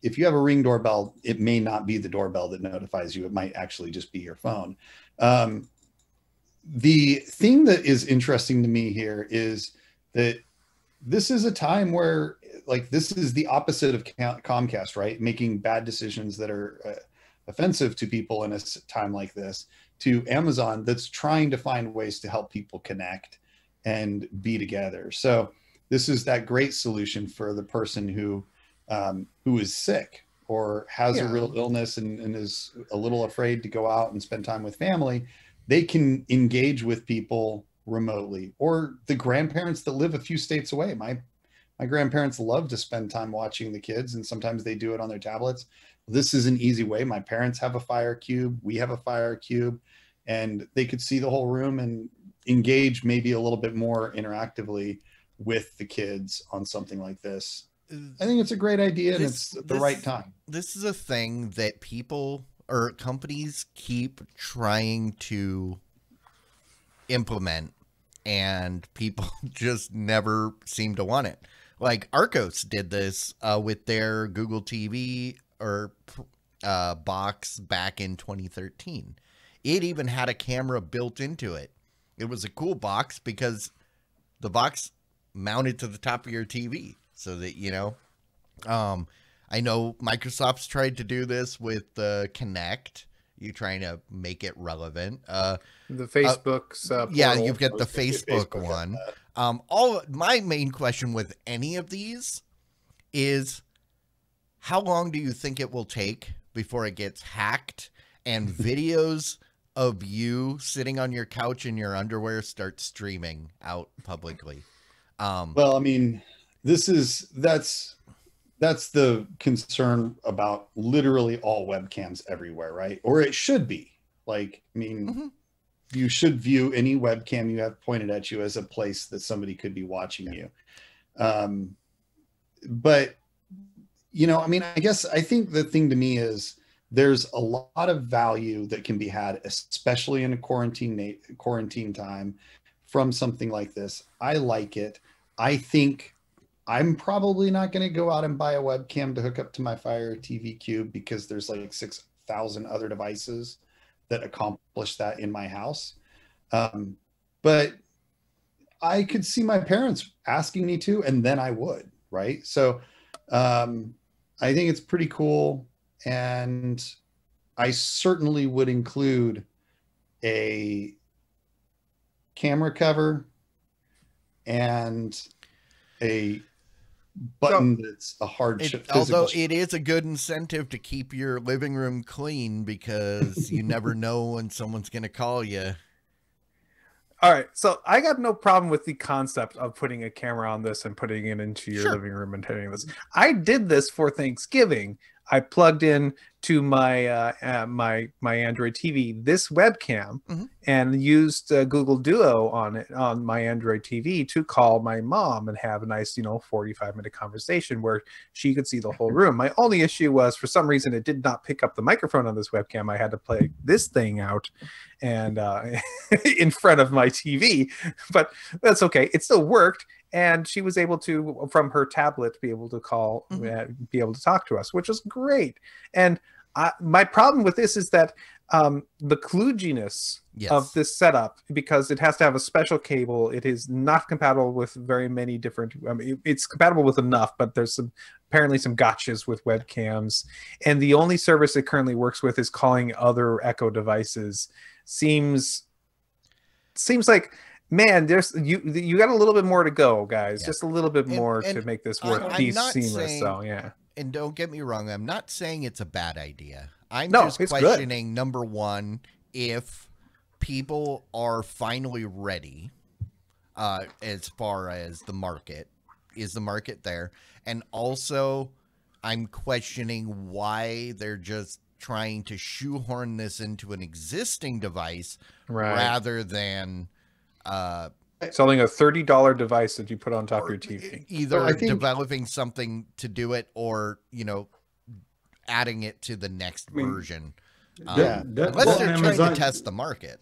C: if you have a Ring doorbell, it may not be the doorbell that notifies you. It might actually just be your phone. The thing that is interesting to me here is that this is a time where, like, this is the opposite of Comcast, right? Making bad decisions that are offensive to people in a time like this, to Amazon that's trying to find ways to help people connect and be together. So this is that great solution for the person who is sick or has a real illness and is a little afraid to go out and spend time with family. They can engage with people remotely, or the grandparents that live a few states away. My grandparents love to spend time watching the kids, and sometimes they do it on their tablets. This is an easy way. My parents have a Fire Cube. We have a Fire Cube, and they could see the whole room and engage maybe a little bit more interactively with the kids on something like this. I think it's a great idea, and it's the right time.
A: This is a thing that people or companies keep trying to implement, and people just never seem to want it. Like Arcos did this with their Google TV or box back in 2013. It even had a camera built into it. It was a cool box because the box mounted to the top of your TV so that, I know Microsoft's tried to do this with the Kinect. You're trying to make it relevant. The
B: Facebook's
A: yeah, you've got the Facebook one. My main question with any of these is, how long do you think it will take before it gets hacked and videos of you sitting on your couch in your underwear start streaming out publicly?
C: Well, I mean, that's the concern about literally all webcams everywhere, right? Or it should be. Like, I mean, you should view any webcam you have pointed at you as a place that somebody could be watching you. But, I mean, I think the thing to me is there's a lot of value that can be had, especially in a quarantine time, from something like this. I like it. I think I'm probably not going to go out and buy a webcam to hook up to my Fire TV Cube because there's like 6,000 other devices that accomplish that in my house. But I could see my parents asking me to, and then I would, right? So I think it's pretty cool. And I certainly would include a camera cover and a button that's a hard
A: although it is a good incentive to keep your living room clean because you never know when someone's going to call you.
B: All right, so I got no problem with the concept of putting a camera on this and putting it into your living room and doing this. I did this for Thanksgiving. I plugged in to my my Android TV this webcam and used Google Duo on my Android TV to call my mom and have a nice 45-minute conversation where she could see the whole room. My only issue was, for some reason, it did not pick up the microphone on this webcam. I had to play this thing out and in front of my TV, but that's okay. It still worked. And she was able to, from her tablet, be able to call, be able to talk to us, which was great. And my problem with this is that the kludginess of this setup, because it has to have a special cable, it is not compatible with very many different. I mean, it's compatible with enough, but there's apparently some gotchas with webcams. And the only service it currently works with is calling other Echo devices. Seems like, man, there's you got a little bit more to go, guys. Just a little bit more to make this work, be seamless. So yeah.
A: And don't get me wrong, I'm not saying it's a bad idea. I'm just questioning, number one, if people are finally ready as far as the market. Is the market there? And also, I'm questioning why they're just trying to shoehorn this into an existing device rather than
B: selling a $30 device that you put on top of your TV.
A: Either developing something to do it or, adding it to the next version. Unless they're trying to test the market.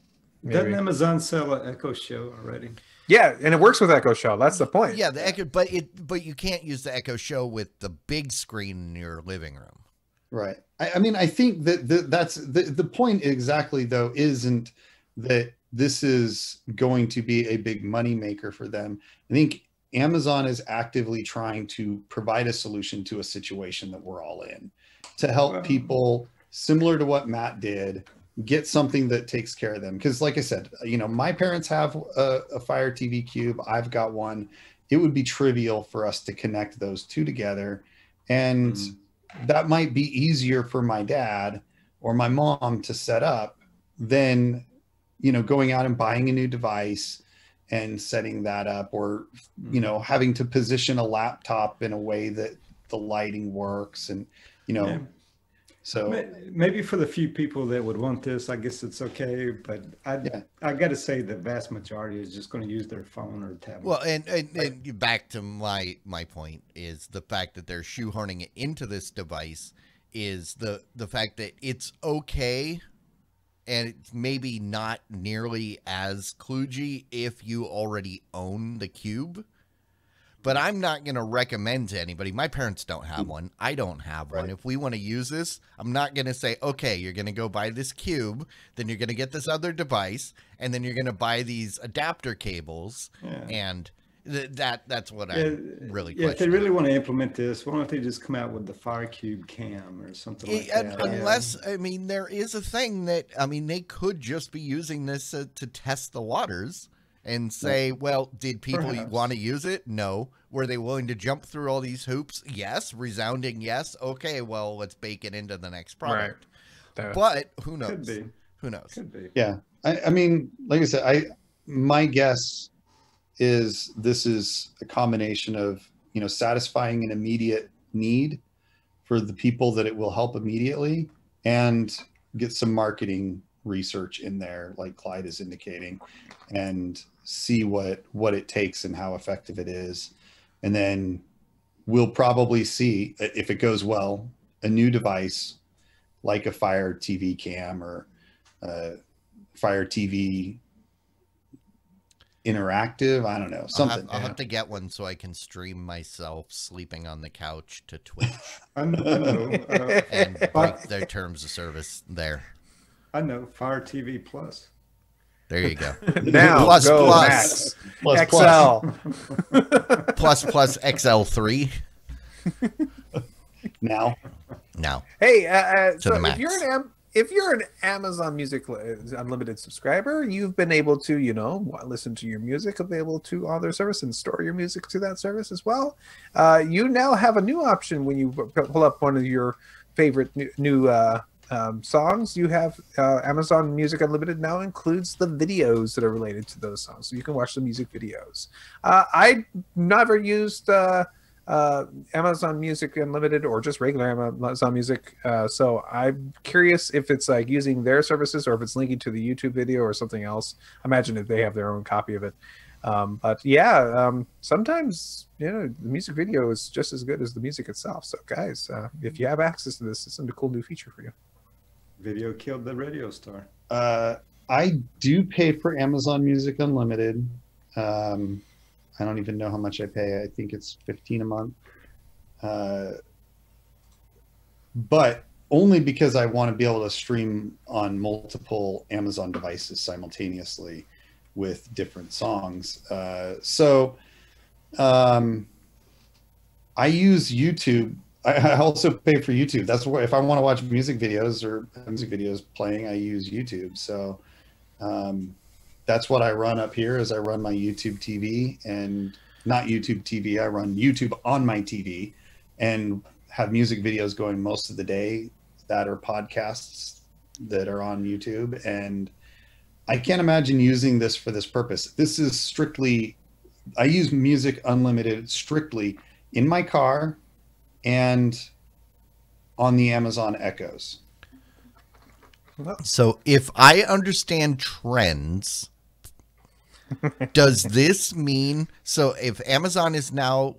D: Doesn't Amazon sell an Echo Show already?
B: Yeah, and it works with Echo Show. That's the point.
A: Yeah, the Echo, but you can't use the Echo Show with the big screen in your living room.
C: Right. I mean, I think that's the point exactly, though, isn't that this is going to be a big money maker for them. I think Amazon is actively trying to provide a solution to a situation that we're all in, to help people, similar to what Matt did, get something that takes care of them. Because like I said, my parents have a Fire TV Cube. I've got one. It would be trivial for us to connect those two together. And that might be easier for my dad or my mom to set up than, going out and buying a new device and setting that up, or, having to position a laptop in a way that the lighting works and, so
D: maybe for the few people that would want this, I guess it's okay. But I got to say the vast majority is just going to use their phone or tablet.
A: Well, and back to my point is the fact that they're shoehorning it into this device is the fact that it's okay. And it's maybe not nearly as kludgy if you already own the Cube. But I'm not going to recommend to anybody. My parents don't have one. I don't have one. If we want to use this, I'm not going to say, okay, you're going to go buy this Cube, then you're going to get this other device, and then you're going to buy these adapter cables. And that's what I really question.
D: If they really want to implement this, why don't they just come out with the Fire Cube Cam or something like that?
A: Unless, there is a thing that, they could just be using this to test the waters. And say, well, did people want to use it? No. Were they willing to jump through all these hoops? Yes. Resounding yes. Okay, well, let's bake it into the next product. Right. But who knows?
D: Could be.
A: Who knows?
D: Could be.
C: Yeah. I mean, like I said, my guess is this is a combination of, satisfying an immediate need for the people that it will help immediately and get some marketing research in there, like Clyde is indicating, and see what it takes and how effective it is. And then we'll probably see, if it goes well, a new device like a Fire TV Cam or Fire TV interactive. I don't know, something.
A: I'll have to get one so I can stream myself sleeping on the couch to Twitch
D: I know.
A: and break their terms of service there.
D: I know. Fire TV Plus.
A: There you go.
B: Now
A: Plus,
B: go
A: plus.
B: Max.
C: Plus,
B: XL.
A: plus XL3
C: now.
B: Hey,
A: To
B: so
A: the max.
B: if you're an Amazon Music Unlimited subscriber, you've been able to, listen to your music available to all their service and store your music to that service as well. You now have a new option when you pull up one of your favorite new songs. You have Amazon Music Unlimited now includes the videos that are related to those songs, so you can watch the music videos. I never used Amazon Music Unlimited or just regular Amazon Music, so I'm curious if it's like using their services or if it's linking to the YouTube video or something else. I imagine that they have their own copy of it. But yeah, sometimes the music video is just as good as the music itself. So guys, if you have access to this, it's a cool new feature for you.
D: Video killed the radio star.
C: I do pay for Amazon Music Unlimited. I don't even know how much I pay. I think it's $15 a month. But only because I want to be able to stream on multiple Amazon devices simultaneously with different songs. I use YouTube. I also pay for YouTube. That's where, if I want to watch music videos or music videos playing, I use YouTube. So that's what I run up here is I run my YouTube TV, and not YouTube TV. I run YouTube on my TV and have music videos going most of the day that are podcasts that are on YouTube. And I can't imagine using this for this purpose. This is strictly, I use Music Unlimited strictly in my car and on the Amazon Echoes.
A: So if I understand trends, does this mean, so if Amazon is now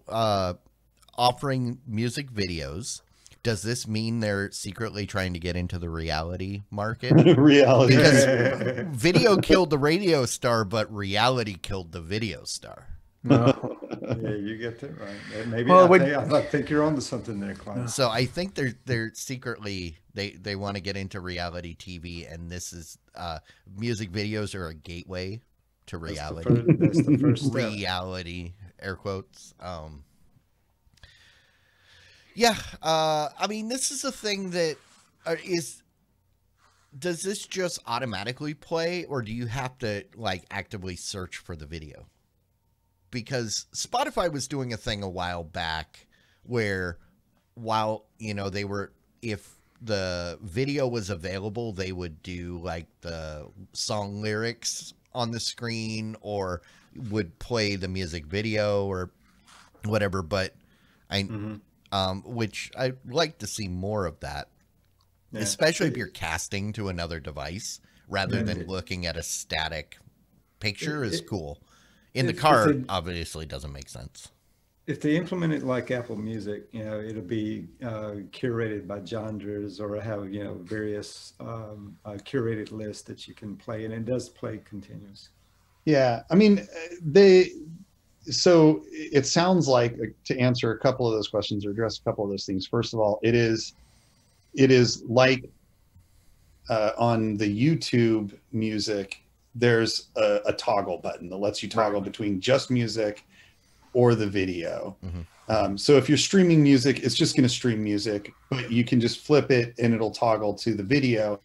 A: offering music videos, does this mean they're secretly trying to get into the reality market?
C: Reality.
A: Because video killed the radio star, but reality killed the video star.
B: No.
D: Yeah, you get that right. Maybe
B: Well,
D: I think you're onto something there, Clive.
A: So I think they're secretly they want to get into reality TV, and this is music videos are a gateway to reality.
D: That's the first step.
A: Reality, air quotes. Yeah, I mean, this is a thing that does this just automatically play, or do you have to like actively search for the video? Because Spotify was doing a thing a while back where while, they were, if the video was available, they would do like the song lyrics on the screen or would play the music video or whatever. But which I'd like to see more of that, especially if you're casting to another device rather than looking at a static picture is cool. In the car, obviously doesn't make sense.
D: If they implement it like Apple Music, it'll be curated by genres or have, various curated lists that you can play, and it does play continuous.
C: Yeah, I mean, so it sounds like, to answer a couple of those questions or address a couple of those things. First of all, it is like on the YouTube music, there's a toggle button that lets you toggle between just music or the video. So if you're streaming music, it's just going to stream music, but you can just flip it and it'll toggle to the video.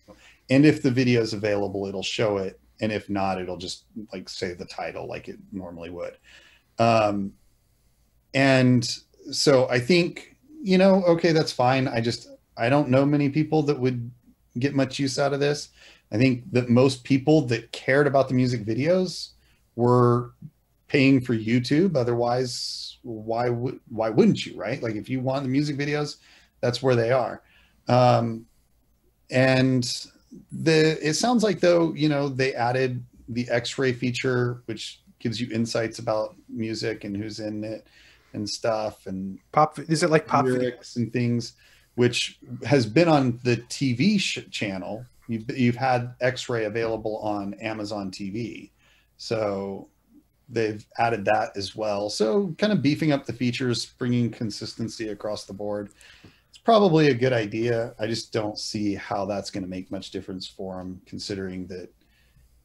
C: And if the video is available, it'll show it. And if not, it'll just like say the title like it normally would. And so I think, okay, that's fine. I don't know many people that would get much use out of this. I think that most people that cared about the music videos were paying for YouTube. Otherwise, why wouldn't you, right? Like if you want the music videos, that's where they are. And it sounds like though, they added the X-ray feature, which gives you insights about music and who's in it and stuff, and
B: Is it like pop
C: lyrics and things, which has been on the TV channel. You've had X-ray available on Amazon TV. So they've added that as well. So kind of beefing up the features, bringing consistency across the board. It's probably a good idea. I just don't see how that's going to make much difference for them, considering that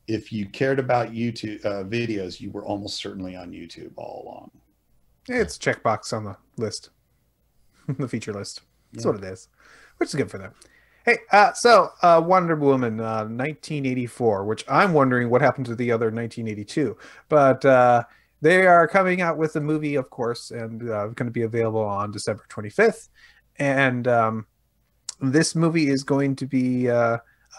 C: if you cared about YouTube videos, you were almost certainly on YouTube all along.
B: It's a checkbox on the list, the feature list. That's what it is, which is good for them. Hey, so Wonder Woman 1984, which I'm wondering what happened to the other 1982. But they are coming out with a movie, of course, and going to be available on December 25th. And this movie is going to be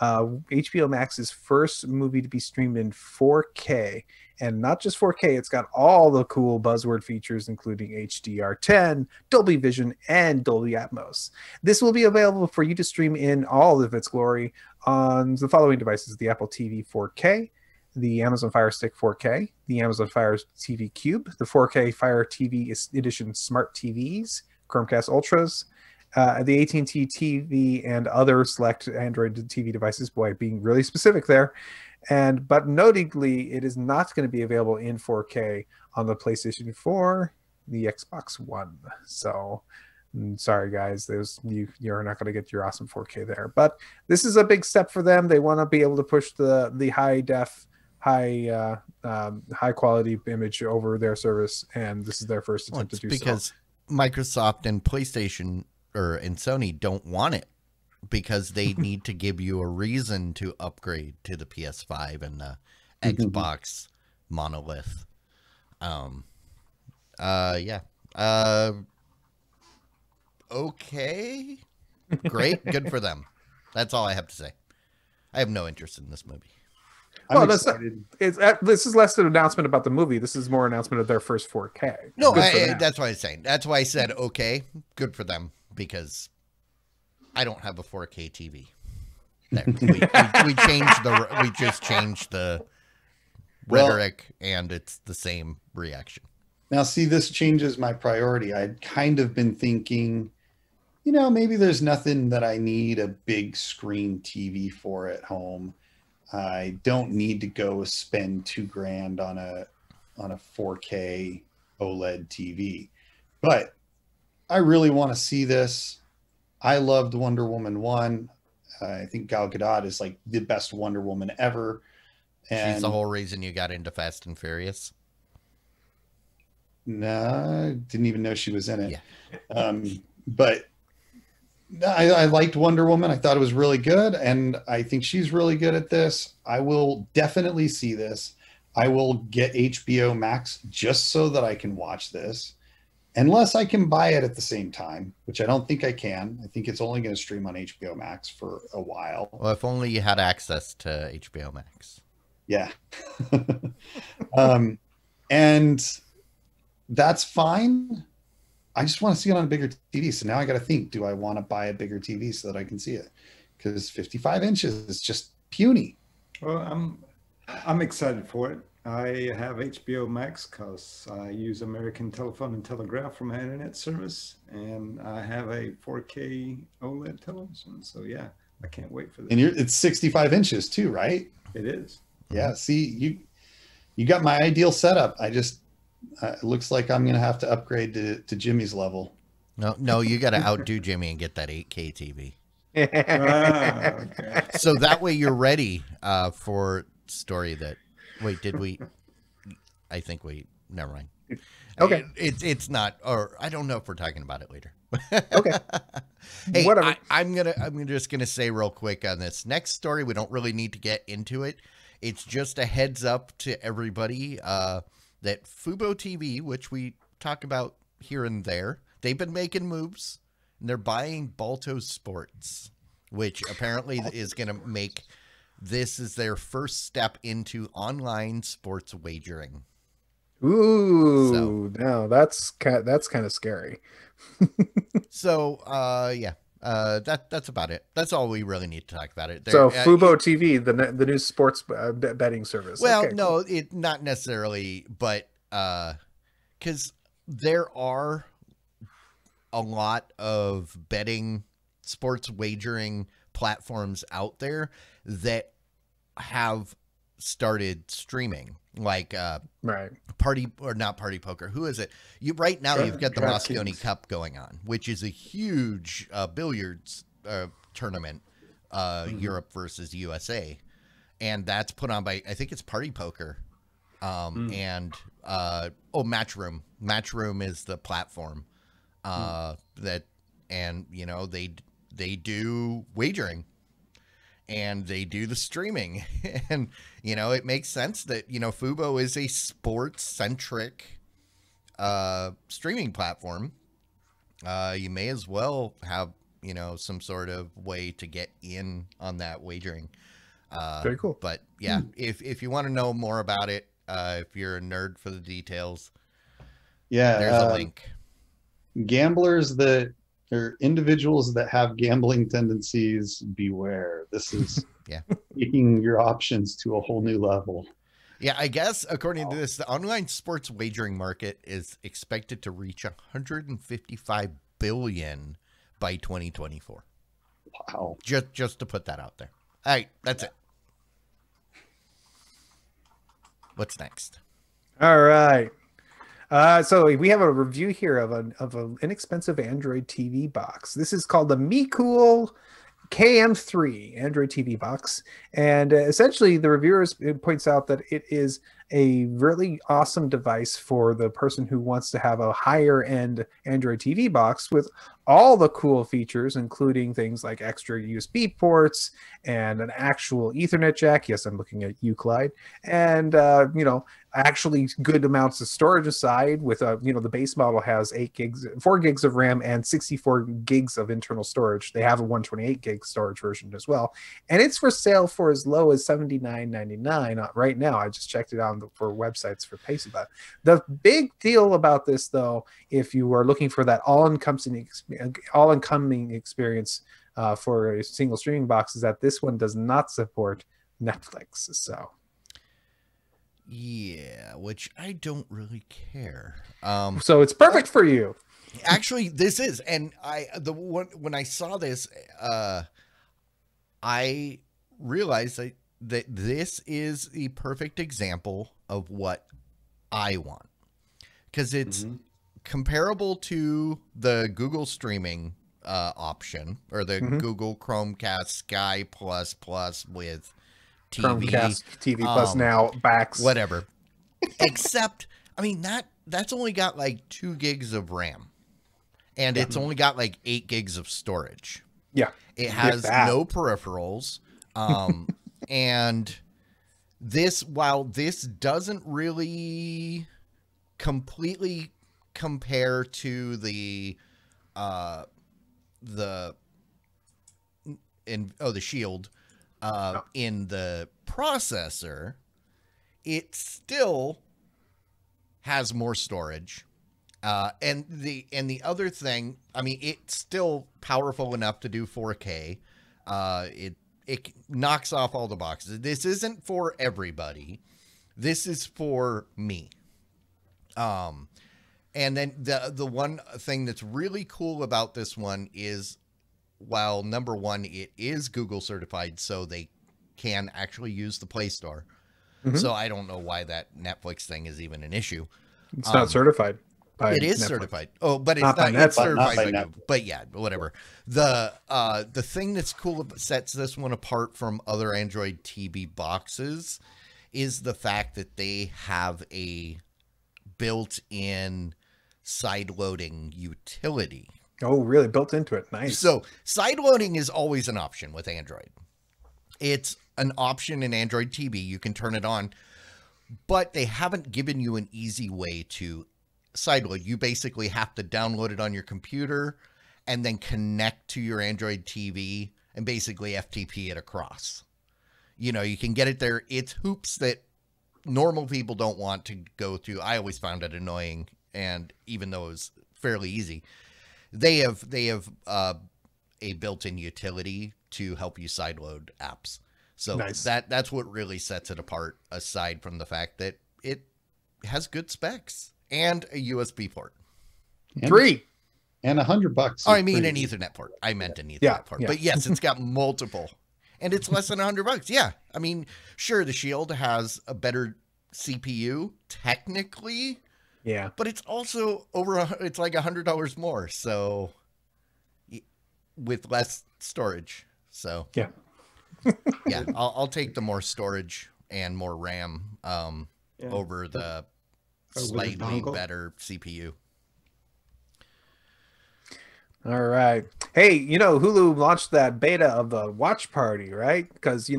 B: HBO Max's first movie to be streamed in 4K. And not just 4K, it's got all the cool buzzword features, including HDR10, Dolby Vision, and Dolby Atmos. This will be available for you to stream in all of its glory on the following devices: the Apple TV 4K, the Amazon Fire Stick 4K, the Amazon Fire TV Cube, the 4K Fire TV Edition Smart TVs, Chromecast Ultras, the AT&T TV, and other select Android TV devices. Boy, being really specific there. But notably, it is not going to be available in 4K on the PlayStation 4, the Xbox One. So, sorry guys, you're not going to get your awesome 4K there. But this is a big step for them. They want to be able to push the high def, high quality image over their service, and this is their first attempt to do so.
A: Because Microsoft and PlayStation and Sony don't want it, because they need to give you a reason to upgrade to the PS5 and the Xbox monolith. Okay. Great. Good for them. That's all I have to say. I have no interest in this movie.
B: Well, this is less an announcement about the movie. This is more an announcement of their first 4K.
A: No, that's what I'm saying. That's why I said, okay, good for them, because I don't have a 4K TV. We just changed the rhetoric, and it's the same reaction.
C: Now, see, this changes my priority. I'd kind of been thinking, maybe there's nothing that I need a big screen TV for at home. I don't need to go spend $2,000 on a 4K OLED TV, but I really want to see this. I loved Wonder Woman 1. I think Gal Gadot is like the best Wonder Woman ever. And
A: she's the whole reason you got into Fast and Furious.
C: No, didn't even know she was in it.
A: Yeah.
C: But I liked Wonder Woman. I thought it was really good, and I think she's really good at this. I will definitely see this. I will get HBO Max just so that I can watch this. Unless I can buy it at the same time, which I don't think I can. I think it's only going to stream on HBO Max for a while.
A: Well, if only you had access to HBO Max.
C: Yeah. And that's fine. I just want to see it on a bigger TV. So now I got to think, do I want to buy a bigger TV so that I can see it? Because 55 inches is just puny.
D: Well, I'm excited for it. I have HBO Max because I use American Telephone and Telegraph for my internet service, and I have a 4K OLED television. So yeah, I can't wait for this.
C: And it's 65 inches too, right?
D: It is.
C: Yeah. See, you got my ideal setup. It looks like I'm going to have to upgrade to Jimmy's level.
A: No, you got to outdo Jimmy and get that 8K TV.
D: Okay.
A: So that way you're ready for story that. Wait, did we? I think we. Never mind.
B: Okay.
A: It's not, or I don't know if we're talking about it later.
B: Okay.
A: Hey,
B: whatever.
A: I'm just gonna say real quick on this next story. We don't really need to get into it. It's just a heads up to everybody that Fubo TV, which we talk about here and there, they've been making moves, and they're buying Balto Sports, which apparently is going to make this is their first step into online sports wagering.
B: Ooh, no, that's kind of scary.
A: So, yeah, that's about it. That's all we really need to talk about it.
B: So Fubo TV, the new sports betting service.
A: Well,
B: okay,
A: no,
B: cool.
A: it not necessarily, but because there are a lot of betting, sports wagering platforms out there that have started streaming. like
B: Right.
A: party or not party poker. Who is it? You right now you've got the Moscone
D: DraftKings.
A: Cup going on, which is a huge billiards tournament, Europe versus USA, and that's put on by I think it's Party Poker, and Matchroom. Matchroom is the platform that, and you know they do wagering. And they do the streaming, and you know it makes sense that you know Fubo is a sports-centric streaming platform. You may as well have you know some sort of way to get in on that wagering.
B: Very cool.
A: But yeah, if you want to know more about it, if you're a nerd for the details, there's a link.
C: Gamblers that or individuals that have gambling tendencies, beware. This is taking your options to a whole new level.
A: Yeah, I guess according to this, the online sports wagering market is expected to reach 155 billion by 2024.
C: Wow.
A: Just to put that out there. All right, that's it. What's next?
B: All right. So we have a review here of an inexpensive Android TV box. This is called the MeCool KM3 Android TV box, and essentially the reviewer points out that it is a really awesome device for the person who wants to have a higher end Android TV box with all the cool features, including things like extra USB ports and an actual Ethernet jack. Yes, I'm looking at you, Clyde. And, you know, actually good amounts of storage aside with, you know, the base model has 4 gigs of RAM and 64 gigs of internal storage. They have a 128 gig storage version as well. And it's for sale for as low as $79.99 right now. I just checked it out for websites for Paceabot. The big deal about this, though, if you are looking for that all-encompassing experience for a single streaming box, is that this one does not support Netflix. So
A: yeah, which I don't really care.
B: So it's perfect for you.
A: Actually, this is, and when I saw this, I realized that this is the perfect example of what I want, because it's comparable to the Google streaming option, or the Google Chromecast Sky Plus with TV,
B: Chromecast TV Plus now backs
A: whatever. Except, I mean that's only got like 2 gigs of RAM, and it's only got like 8 gigs of storage.
B: Yeah,
A: it has no peripherals, and this, while this doesn't really completely compare to the Shield in the processor, it still has more storage. And the other thing, I mean, it's still powerful enough to do 4K. It knocks off all the boxes. This isn't for everybody. This is for me. And then the one thing that's really cool about this one is, while number one, it is Google certified, so they can actually use the Play Store. So I don't know why that Netflix thing is even an issue.
B: It's not certified.
A: It is
B: Netflix.
A: Certified. Oh, but it's
B: Not by
A: not. It's
B: Netflix.
A: certified
C: Not
A: by
C: by
A: Google. But yeah, whatever. The thing that's cool, sets this one apart from other Android TV boxes, is the fact that they have a built-in side-loading utility.
B: Oh, really? Built into it. Nice.
A: So side-loading is always an option with Android. It's an option in Android TV. You can turn it on, but they haven't given you an easy way to sideload. You basically have to download it on your computer and then connect to your Android TV and basically FTP it across. You know, you can get it there. It's hoops that normal people don't want to go through. I always found it annoying, and even though it was fairly easy, they have a built-in utility to help you sideload apps. So
B: nice.
A: That's what really sets it apart, aside from the fact that it has good specs and a USB port.
B: Three.
C: And $100.
A: Oh, I mean an Ethernet port. I meant an Ethernet port.
B: Yeah.
A: But yes, it's got multiple. And it's less than $100. Yeah. I mean, sure, the Shield has a better CPU technically,
B: Yeah.
A: but it's also it's like $100 more. So with less storage. So
B: Yeah.
A: yeah, I'll take the more storage and more RAM over the slightly
D: dongle.
A: better CPU.
B: All right. Hey, Hulu launched that beta of the watch party, right? Because,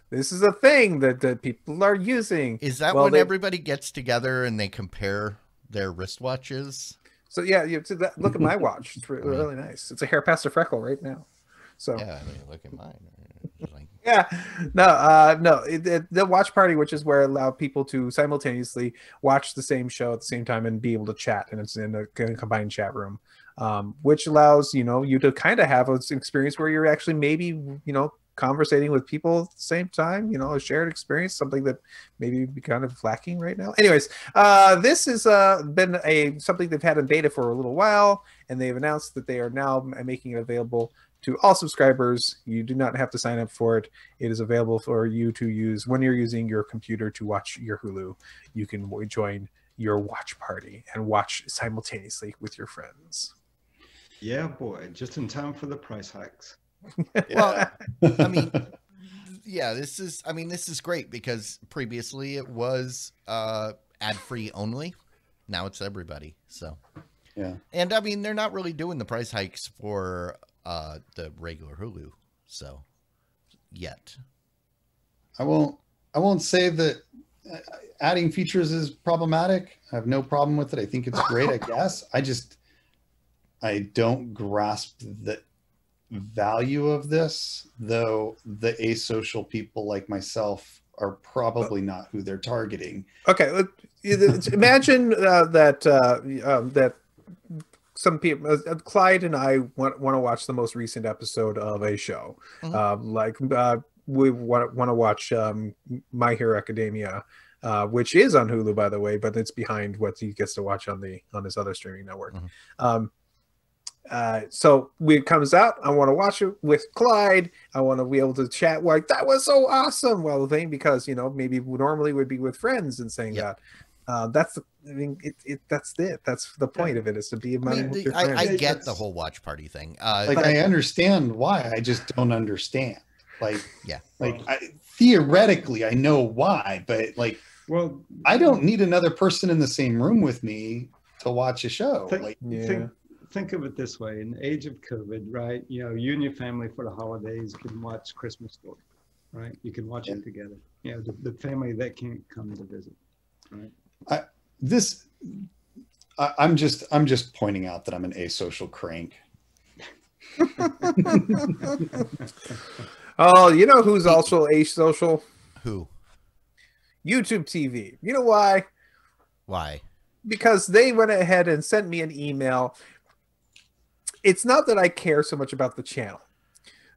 B: this is a thing that people are using.
A: Is that when everybody gets together and they compare their wristwatches?
B: So, yeah, look at my watch. It's really nice. It's a hair past a freckle right now. So
A: yeah, I mean, look at mine. Like...
B: Yeah, no. The watch party, which is where it allow people to simultaneously watch the same show at the same time and be able to chat, and it's in a combined chat room, which allows you to kind of have an experience where you're actually maybe conversating with people at the same time. A shared experience, something that maybe be kind of lacking right now. Anyways, this has been something they've had in beta for a little while, and they've announced that they are now making it available to all subscribers. You do not have to sign up for it. It is available for you to use when you're using your computer to watch your Hulu. You can join your watch party and watch simultaneously with your friends.
D: Yeah, boy, just in time for the price hikes.
A: Well, I mean, yeah, this is great because previously it was ad-free only. Now it's everybody. So
C: yeah,
A: and I mean they're not really doing the price hikes for the regular Hulu, so yet. I
C: won't say that adding features is problematic. I have no problem with it. I think it's great, I guess. I don't grasp the value of this, though the asocial people like myself are probably not who they're targeting.
B: Okay, imagine that some people, Clyde and I want to watch the most recent episode of a show. Mm-hmm. We want to watch My Hero Academia, which is on Hulu, by the way, but it's behind what he gets to watch on his other streaming network. Mm-hmm. So it comes out. I want to watch it with Clyde. I want to be able to chat like that was so awesome. Well, the thing, because maybe normally would be with friends and saying that. That's that's it. That's the point of it, is to be among your friends.
A: I get the whole watch party thing.
C: I understand why. I just don't understand. Theoretically, I know why, but I don't need another person in the same room with me to watch a show.
D: Think of it this way: in the age of COVID, right? You and your family for the holidays can watch Christmas Story, right? You can watch it together. The family that can't come to visit, right?
C: I'm just pointing out that I'm an asocial crank.
B: Oh, who's also asocial?
A: Who?
B: YouTube TV. You know why?
A: Why?
B: Because they went ahead and sent me an email. It's not that I care so much about the channel,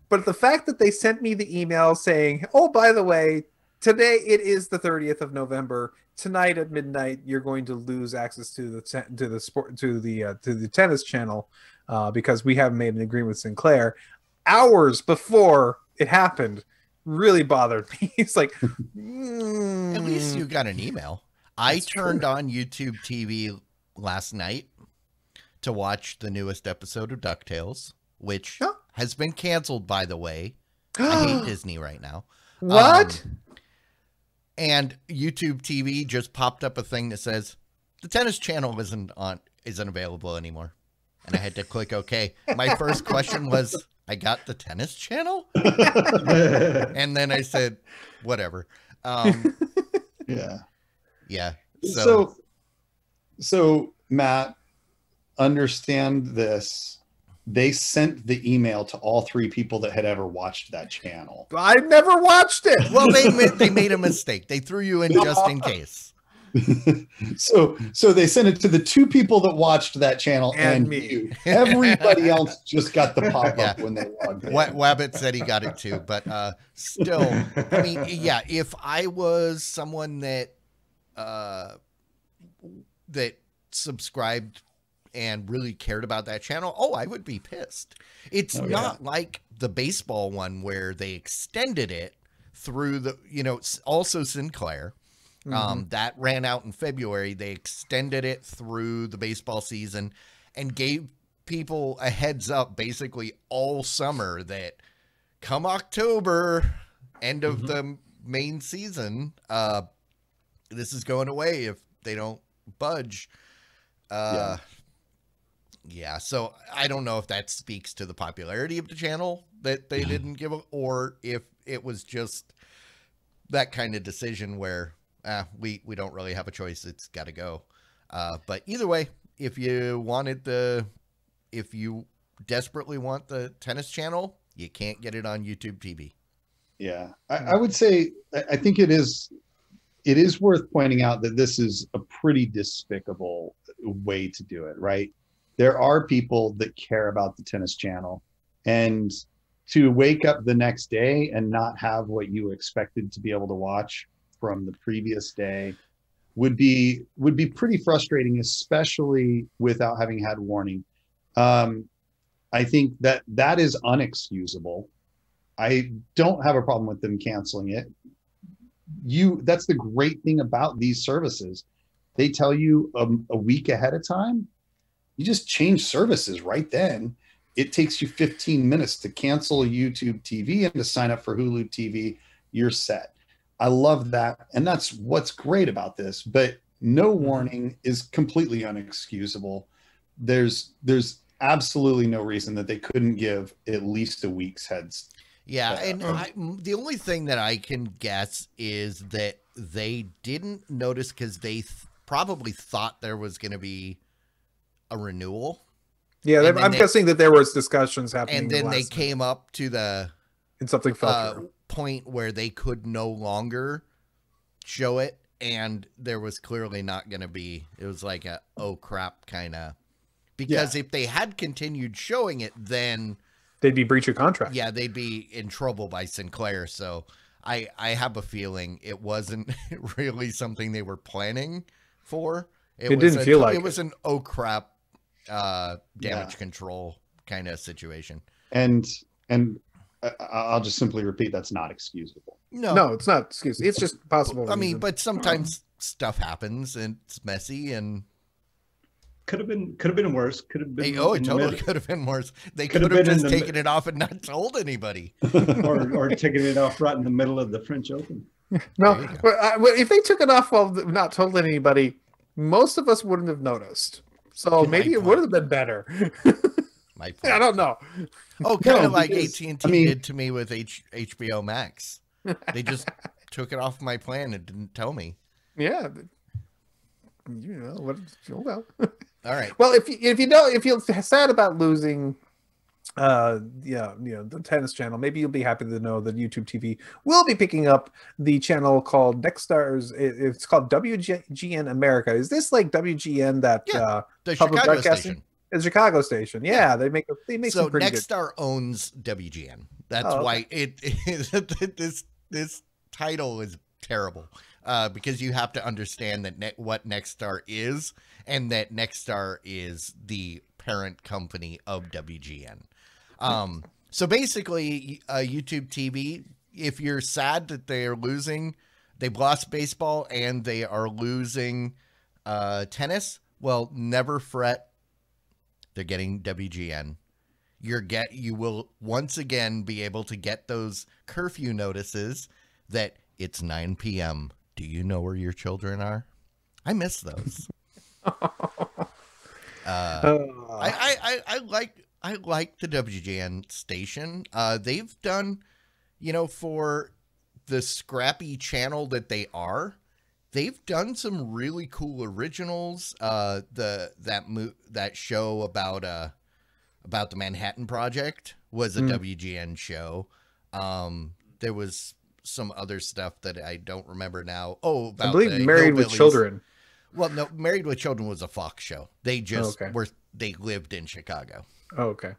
B: but the fact that they sent me the email saying, "Oh, by the way, today it is the 30th of November. Tonight at midnight, you're going to lose access to the tennis channel because we haven't made an agreement with Sinclair." Hours before it happened, really bothered me. It's like,
A: at least you got an email. I turned on YouTube TV last night to watch the newest episode of DuckTales, which has been canceled, by the way. I hate Disney right now.
B: What?
A: And YouTube TV just popped up a thing that says the tennis channel isn't available anymore. And I had to click OK. My first question was, I got the tennis channel? And then I said, whatever.
C: Yeah.
A: So
C: Matt, understand this. They sent the email to all three people that had ever watched that channel.
B: I never watched it.
A: Well, they made a mistake. They threw you in just in case.
C: So they sent it to the two people that watched that channel and me. You. Everybody else just got the pop-up when they logged in.
A: Wabbit said he got it too, but still, I mean, yeah, if I was someone that subscribed and really cared about that channel, I would be pissed. It's not like the baseball one where they extended it through also Sinclair. That ran out in February. They extended it through the baseball season and gave people a heads up basically all summer that come October, end of the main season, this is going away if they don't budge. Yeah, so I don't know if that speaks to the popularity of the channel that they didn't give, or if it was just that kind of decision where we don't really have a choice. It's got to go. But either way, if you desperately want the tennis channel, you can't get it on YouTube TV.
C: Yeah, I would say, I think it is worth pointing out that this is a pretty despicable way to do it, right? There are people that care about the tennis channel, and to wake up the next day and not have what you expected to be able to watch from the previous day would be pretty frustrating, especially without having had warning. I think that is unexcusable. I don't have a problem with them canceling it. That's the great thing about these services. They tell you a week ahead of time. You just change services right then. It takes you 15 minutes to cancel YouTube TV and to sign up for Hulu TV. You're set. I love that. And that's what's great about this. But no warning is completely unexcusable. There's absolutely no reason that they couldn't give at least a week's heads.
A: Yeah, and the only thing that I can guess is that they didn't notice because they probably thought there was going to be a renewal.
B: Yeah, I'm guessing that there was discussions happening.
A: And then they came up to the
B: and something fell through.
A: Point where they could no longer show it, and there was clearly not going to be. It was like a oh crap kind of. Because if they had continued showing it, then
B: they'd be breach of contract.
A: Yeah, they'd be in trouble by Sinclair. So I have a feeling it wasn't really something they were planning for.
B: It didn't feel like
A: it was an oh crap damage control kind of situation.
C: And I'll just simply repeat, that's not excusable.
B: No, it's not excusable. It's just possible.
A: I mean, but sometimes stuff happens and it's messy and.
D: Could have been worse. Could have been.
A: It totally could have been worse. They could have just taken it off and not told anybody,
D: or taken it off right in the middle of the French Open.
B: No, if they took it off while not told anybody, most of us wouldn't have noticed. So maybe it would have been better. I don't know.
A: Oh, kind of like AT&T did to me with HBO Max. They just took it off my plan and didn't tell me.
B: Yeah. You know what? Oh well.
A: All right.
B: Well, if you're sad about losing, the tennis channel, maybe you'll be happy to know that YouTube TV will be picking up the channel called Nextars. It's called WGN America. Is this like WGN that
A: the Chicago station?
B: It's Chicago station. Yeah, they make
A: so
B: some pretty
A: Nexstar owns WGN. That's why this title is terrible. Because you have to understand that what Nexstar is, and that Nexstar is the parent company of WGN. So basically, YouTube TV, if you're sad that they are losing, they've lost baseball and they are losing tennis, well, never fret. They're getting WGN. You will once again be able to get those curfew notices that it's 9 p.m. Do you know where your children are? I miss those. I like the WGN station. They've done, for the scrappy channel that they are, they've done some really cool originals. That show about the Manhattan Project was a WGN show. There was some other stuff that I don't remember now. Oh, about
B: I believe Married with Children.
A: Well, no, Married with Children was a Fox show. They just they lived in Chicago.
B: Oh, okay.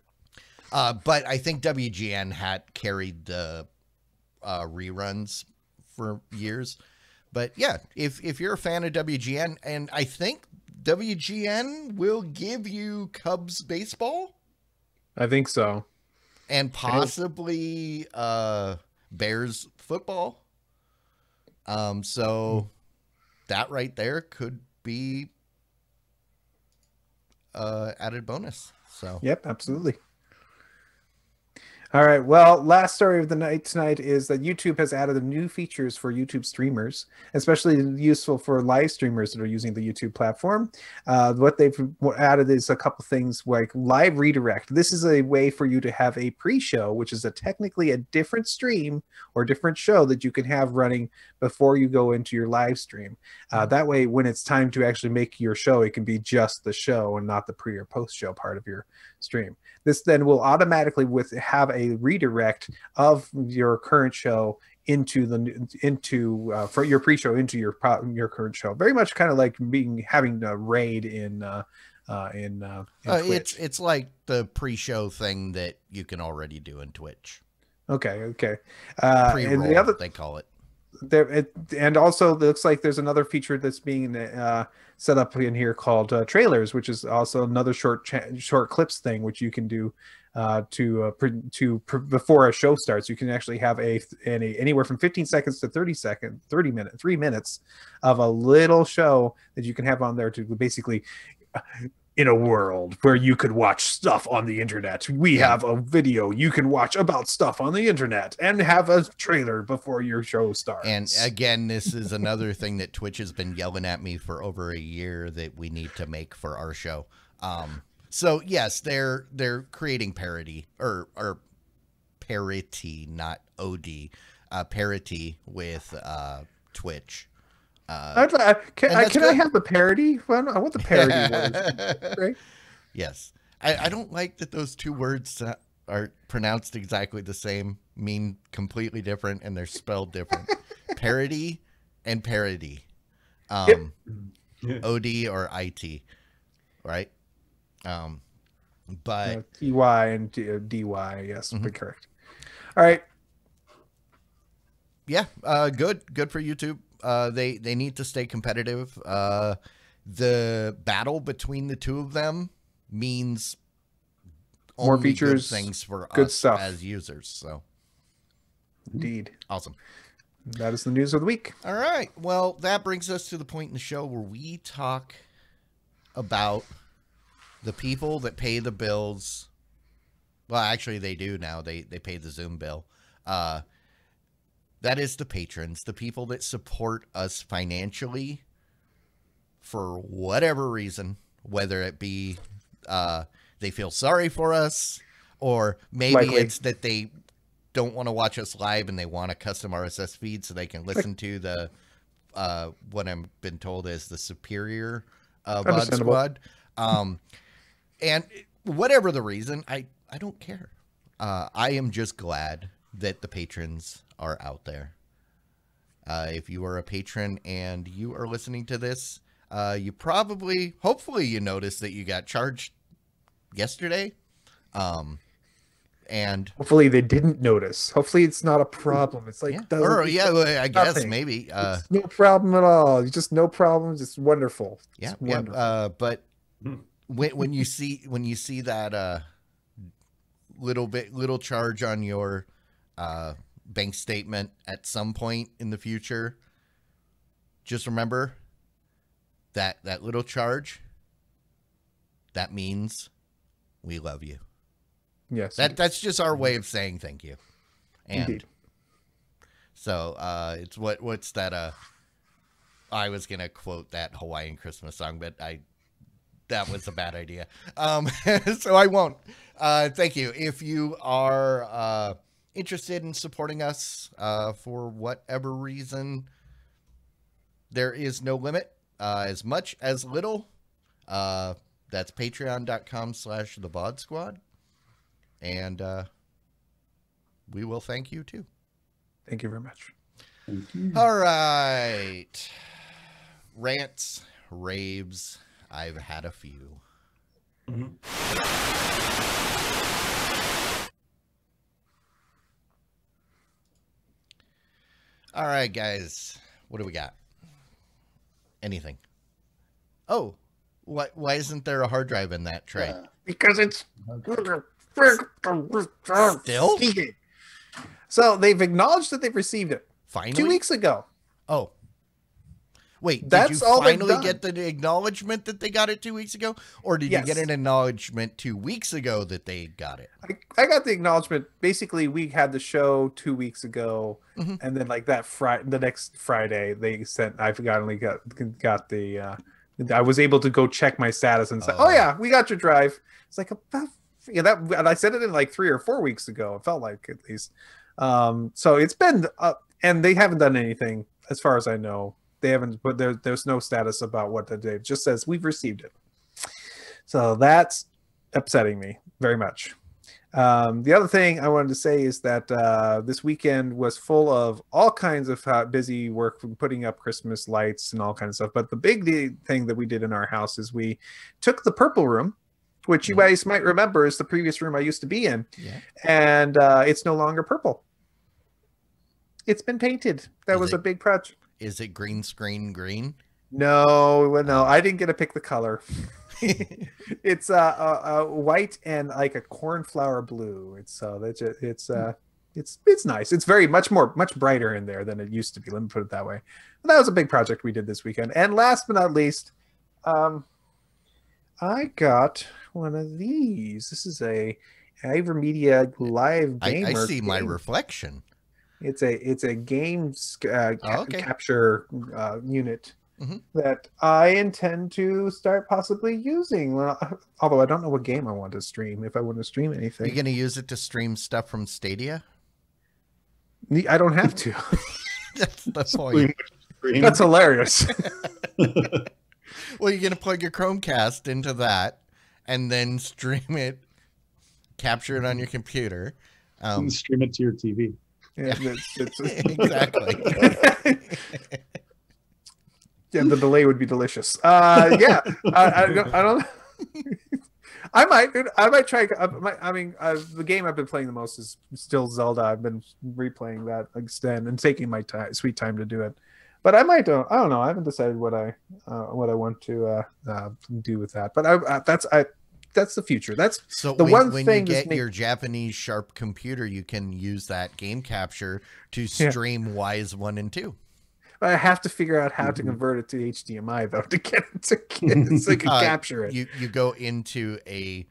A: But I think WGN had carried the reruns for years. But yeah, if you're a fan of WGN, and I think WGN will give you Cubs baseball.
B: I think so.
A: And possibly Bears football. So that right there could be added bonus. So
B: Yep, absolutely. All right. Well, last story of the night tonight is that YouTube has added new features for YouTube streamers, especially useful for live streamers that are using the YouTube platform. What they've added is a couple things like live redirect. This is a way for you to have a pre-show, which is technically a different stream or different show that you can have running before you go into your live stream. That way, when it's time to actually make your show, it can be just the show and not the pre or post show part of your stream. This then will automatically have a redirect of your current show into for your pre-show into your current show. Very much kind of like having a raid in Twitch.
A: It's like the pre-show thing that you can already do in Twitch.
B: Okay.
A: Pre-roll,
B: and the other
A: they call it.
B: And also it looks like there's another feature that's being set up in here called trailers, which is also another short clips thing, which you can do before a show starts. You can actually have anywhere from 15 seconds to 3 minutes of a little show that you can have on there to basically, in a world where you could watch stuff on the internet, we have a video you can watch about stuff on the internet and have a trailer before your show starts.
A: And again, this is another thing that Twitch has been yelling at me for over a year that we need to make for our show. So yes, they're creating parody or parity, not OD, parity with Twitch.
B: Can I have the parody one? I want the parody one. Right?
A: Yes. I don't like that those two words are pronounced exactly the same, mean completely different, and they're spelled different. Parody and parody. OD or IT, right? But
B: TY and DY, yes, but correct. All right.
A: Yeah, good for YouTube. They need to stay competitive. The battle between the two of them means
B: more
A: only
B: features,
A: good things for
B: good
A: us
B: stuff
A: as users. So,
B: indeed,
A: awesome.
B: That is the news of the week.
A: All right. Well, that brings us to the point in the show where we talk about the people that pay the bills. Well, actually, they do now. They pay the Zoom bill. That is the patrons, the people that support us financially for whatever reason, whether it be they feel sorry for us, or maybe it's that they don't want to watch us live and they want a custom RSS feed so they can listen to the what I've been told is the superior VOD squad. And whatever the reason, I don't care. I am just glad that the patrons are out there. If you are a patron and you are listening to this, you hopefully you noticed that you got charged yesterday. And
B: hopefully they didn't notice. Hopefully it's not a problem. It's like,
A: I guess maybe
B: it's no problem at all. It's just no problems. It's wonderful.
A: Yeah.
B: It's wonderful.
A: But when you see that little charge on your bank statement at some point in the future, just remember that little charge, that means we love you.
B: Yes.
A: That's just our way of saying thank you. And
B: indeed.
A: So it's what's that I was gonna quote that Hawaiian Christmas song, but that was a bad idea. So I won't. Thank you. If you are interested in supporting us for whatever reason, there is no limit. As much as little. That's patreon.com/the VOD Squad. And we will thank you too.
B: Thank you very much.
C: Thank you.
A: All right. Rants, raves. I've had a few. All right, guys. What do we got? Anything? Oh, why isn't there a hard drive in that tray?
B: Because it's
A: Still?
B: So they've acknowledged that they've received it
A: Finally?
B: 2 weeks ago.
A: Oh. Wait, did
B: That's
A: you
B: all they've
A: finally
B: done.
A: get the acknowledgement that they got it 2 weeks ago? Or did you get
B: Yes.
A: an acknowledgement 2 weeks ago that they got it?
B: I got the acknowledgement. Basically, we had the show 2 weeks ago,
A: Mhm.
B: and then like the next Friday, they sent. I finally got the. I was able to go check my status and say,
A: Oh.
B: "Oh yeah, we got your drive." It's like that, and I said it in like 3 or 4 weeks ago. It felt like at least. So it's been and they haven't done anything as far as I know. They haven't, but there's no status about what the day. It just says we've received it. So that's upsetting me very much. The other thing I wanted to say is that this weekend was full of all kinds of busy work from putting up Christmas lights and all kinds of stuff. But the big thing that we did in our house is we took the purple room, which you guys might remember is the previous room I used to be in, and it's no longer purple. It's been painted. That was a big project.
A: Is it green screen green?
B: No, I didn't get to pick the color. It's white and like a cornflower blue. It's nice. It's much brighter in there than it used to be. Let me put it that way. But that was a big project we did this weekend. And last but not least, I got one of these. This is a Ivermedia Live Gamer.
A: I see my reflection.
B: It's a game capture unit that I intend to start possibly using. Well, although I don't know what game I want to stream. If I want to stream anything,
A: You're going to use it to stream stuff from Stadia?
B: I don't have to.
A: That's the point.
B: That's hilarious.
A: Well, you're going to plug your Chromecast into that and then stream it, capture it on your computer.
C: And stream it to your TV.
B: Yeah,
A: Exactly.
B: Yeah, the delay would be delicious. Yeah, I don't. I might try. The game I've been playing the most is still Zelda. I've been replaying that extend and taking my sweet time to do it. But I might. I don't know. I haven't decided what I want to do with that. But that's the future. That's
A: so
B: the one thing.
A: When you get your Japanese sharp computer, you can use that game capture to stream Wise 1 and 2.
B: I have to figure out how to convert it to HDMI though to get it to so I can capture it.
A: You go into an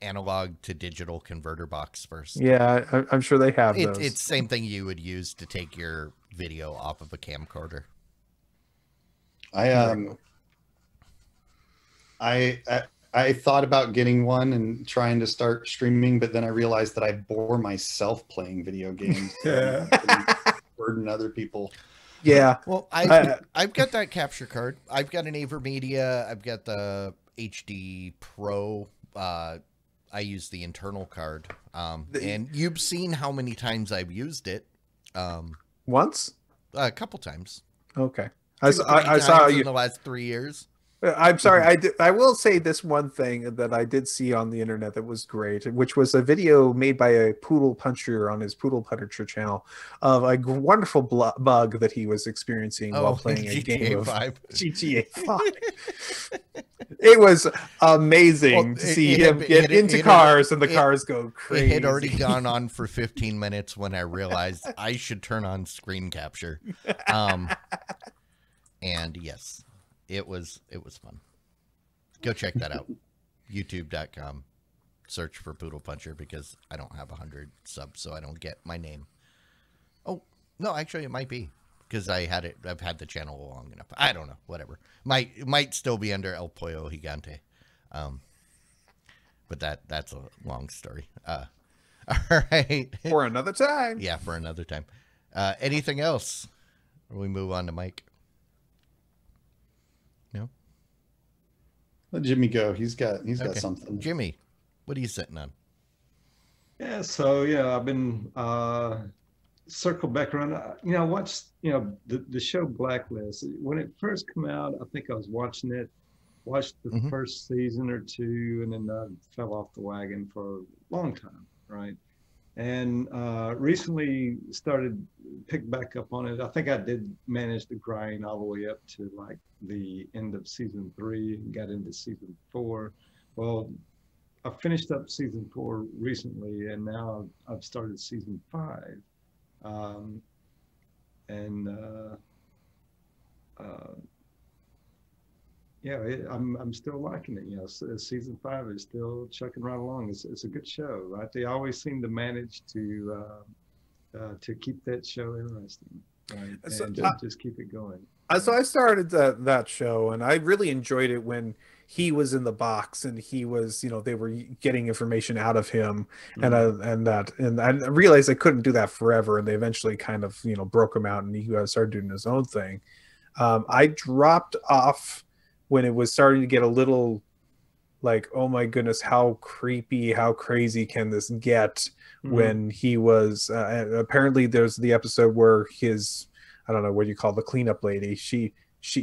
A: analog to digital converter box first.
B: Yeah, I'm sure they have those.
A: It's the same thing you would use to take your video off of a camcorder.
C: I thought about getting one and trying to start streaming, but then I realized that I bore myself playing video games. Burden other people.
B: Yeah.
A: Well, I've got that capture card. I've got an Avermedia. I've got the HD Pro. I use the internal card. And you've seen how many times I've used it.
B: Once?
A: A couple times.
B: Okay. I saw you
A: in the last 3 years.
B: I'm sorry. I will say this one thing that I did see on the internet that was great, which was a video made by a poodle puncher on his Poodle Puncher channel of a wonderful bug that he was experiencing while playing a game of GTA 5. It was amazing to see him get into cars and the cars go crazy.
A: It had already gone on for 15 minutes when I realized I should turn on screen capture. And yes. It was fun. Go check that out. YouTube.com. Search for Poodle Puncher because I don't have 100 subs, so I don't get my name. Oh, no, actually it might be because I've had the channel long enough. I don't know, whatever. Might still be under El Pollo Gigante. But that's a long story. All right.
B: For another time.
A: Yeah, for another time. Anything else? Or we move on to Mike. No.
C: Let Jimmy go. He's got something.
A: Jimmy, what are you sitting on?
D: Yeah, so I've been circle back around. I watched the show Blacklist when it first came out. I think I was watching it, watched the first season or two, and then fell off the wagon for a long time, right? And recently started pick back up on it. I think I did manage to grind all the way up to like the end of season 3 and got into season 4. Well, I finished up season 4 recently, and now I've started season 5. and yeah, I'm still liking it. You know, season 5 is still chucking right along. It's a good show, right? They always seem to manage to keep that show interesting, right?
B: So,
D: And just keep it going.
B: So I started that show, and I really enjoyed it when he was in the box and he was, you know, they were getting information out of him, and I realized they couldn't do that forever, and they eventually kind of, you know, broke him out, and he started doing his own thing. I dropped off when it was starting to get a little like, oh my goodness, how creepy, how crazy can this get? When he was apparently there's the episode where his, I don't know what you call the cleanup lady,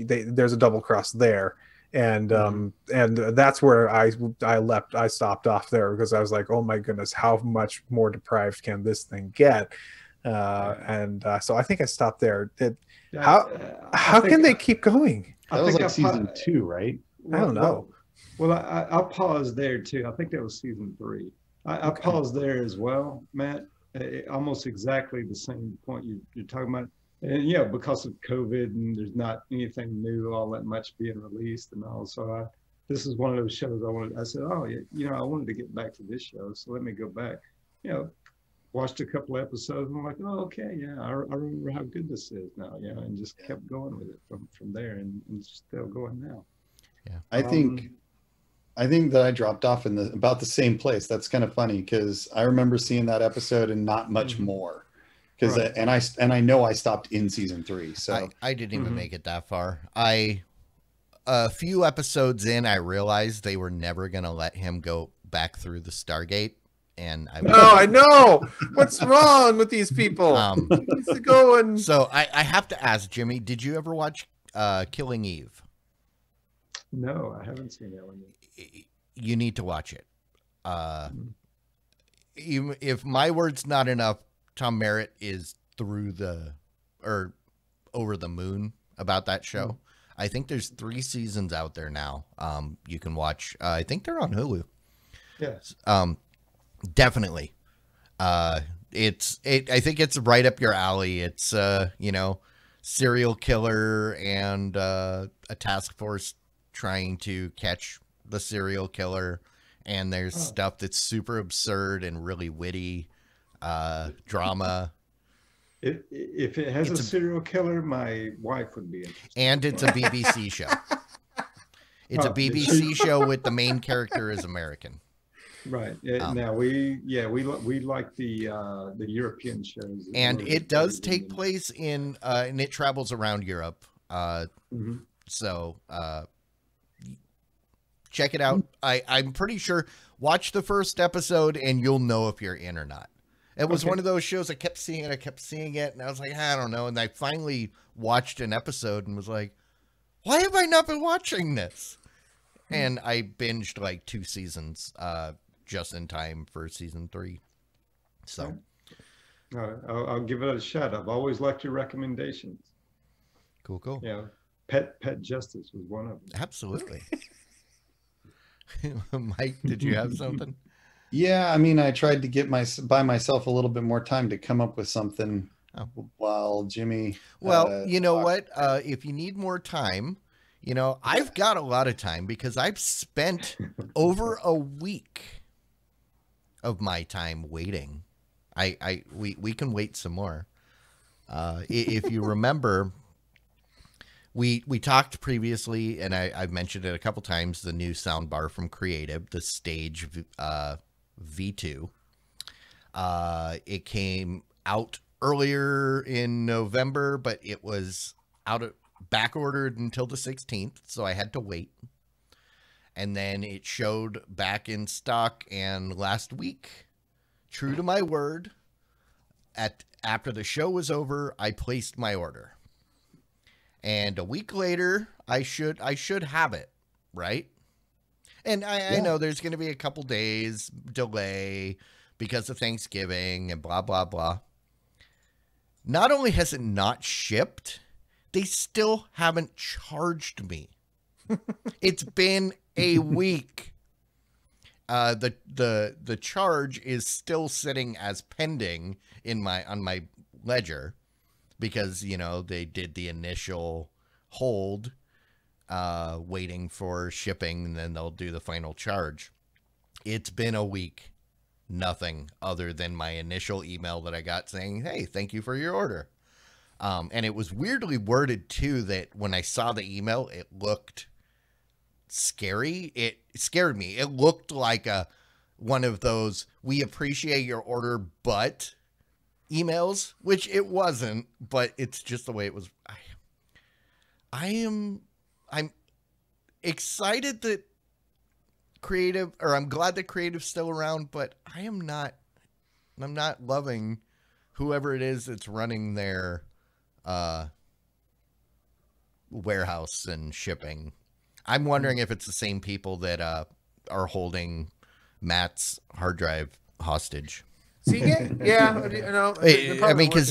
B: there's a double cross there, and that's where I stopped off there, because I was like, oh my goodness, how much more deprived can this thing get? So I think I stopped there. How can they keep going?
C: That was like season 2, right?
B: I don't know.
D: Well, I paused there too. I think that was season 3. I paused there as well, Matt. Almost exactly the same point you're talking about. And yeah, because of COVID and there's not anything new all that much being released and all. So this is one of those shows I said, oh, you know, I wanted to get back to this show, so let me go back. You know, watched a couple of episodes and I'm like, oh, okay, yeah, I remember how good this is now, you know, and just kept going with it from there, and still going now.
C: Yeah, I think that I dropped off in about the same place. That's kind of funny, because I remember seeing that episode and not much more. Because and I know I stopped in season 3, so
A: I didn't even make it that far. A few episodes in, I realized they were never gonna let him go back through the Stargate, and
B: I know what's wrong with these people. He needs to go and...
A: So I have to ask, Jimmy, did you ever watch Killing Eve?
D: No, I haven't seen that one yet.
A: You need to watch it. Even if my word's not enough, Tom Merritt is over the moon about that show. I think there's 3 seasons out there now. You can watch. I think they're on Hulu.
D: Yes.
A: Definitely. I think it's right up your alley. It's you know, serial killer and a task force trying to catch the serial killer, and there's stuff that's super absurd and really witty, drama.
D: If it has a serial killer, my wife would be interested.
A: And it's a BBC show. It's a BBC show with the main character is American.
D: Right. Now we like the European shows.
A: And it does take place in and it travels around Europe. So check it out. I'm pretty sure, watch the first episode and you'll know if you're in or not. It was one of those shows I kept seeing it, and I was like, I don't know. And I finally watched an episode and was like, why have I not been watching this? And I binged like 2 seasons just in time for season 3. So
D: I'll give it a shot. I've always liked your recommendations.
A: Cool.
D: Yeah, Pet Justice was one of them.
A: Absolutely. Mike, did you have something?
C: Yeah, I mean, I tried to buy myself a little bit more time to come up with something while Jimmy.
A: Well, you know what? If you need more time, you know, I've got a lot of time because I've spent over a week of my time waiting. We can wait some more. If you remember, we talked previously, and I've mentioned it a couple times, the new soundbar from Creative, the Stage V2. It came out earlier in November, but it was back ordered until the 16th, so I had to wait. And then it showed back in stock, and last week, true to my word, after the show was over, I placed my order. And a week later, I should have it, right? And I know there's going to be a couple days delay because of Thanksgiving and blah, blah, blah. Not only has it not shipped, they still haven't charged me. It's been a week. The charge is still sitting as pending on my ledger. because, you know, they did the initial hold, waiting for shipping, and then they'll do the final charge. It's been a week. Nothing other than my initial email that I got saying, hey, thank you for your order. And it was weirdly worded too, that when I saw the email, it looked scary. It scared me. It looked like one of those, we appreciate your order, but emails, which it wasn't, but it's just the way it was. I'm excited that I'm glad that Creative's still around, but I'm not loving whoever it is that's running their warehouse and shipping. I'm wondering if it's the same people that are holding Matt's hard drive hostage.
B: See, yeah, you know.
A: I mean, because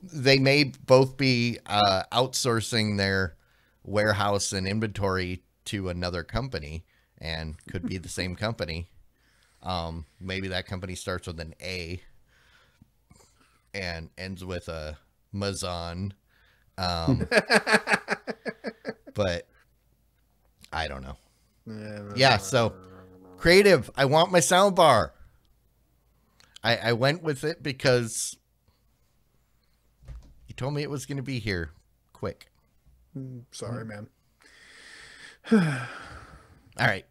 A: they may both be outsourcing their warehouse and inventory to another company, and could be the same company. Maybe that company starts with an A and ends with a Mazon. But I don't know. Yeah, so Creative, I want my sound bar. I went with it because you told me it was going to be here quick.
B: Sorry, man.
A: All right.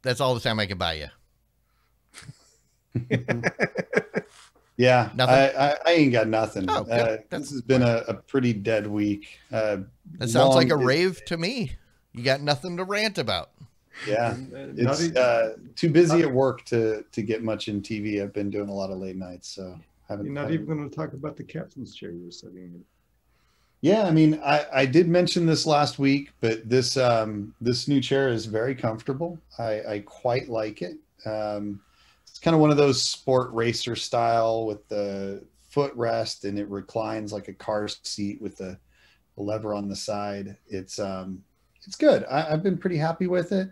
A: That's all the time I can buy you.
C: Yeah,
A: Nothing?
C: I ain't got nothing.
A: Oh, good.
C: This has been a pretty dead week.
A: That sounds like a rave to me. You got nothing to rant about.
C: Yeah, it's too busy at work to get much in TV. I've been doing a lot of late nights, so
D: You're not even going to talk about the captain's chair you're sitting in.
C: Yeah, I mean, I did mention this last week, but this new chair is very comfortable. I quite like it. It's kind of one of those sport racer style with the footrest, and it reclines like a car seat with a lever on the side. It's good. I've been pretty happy with it,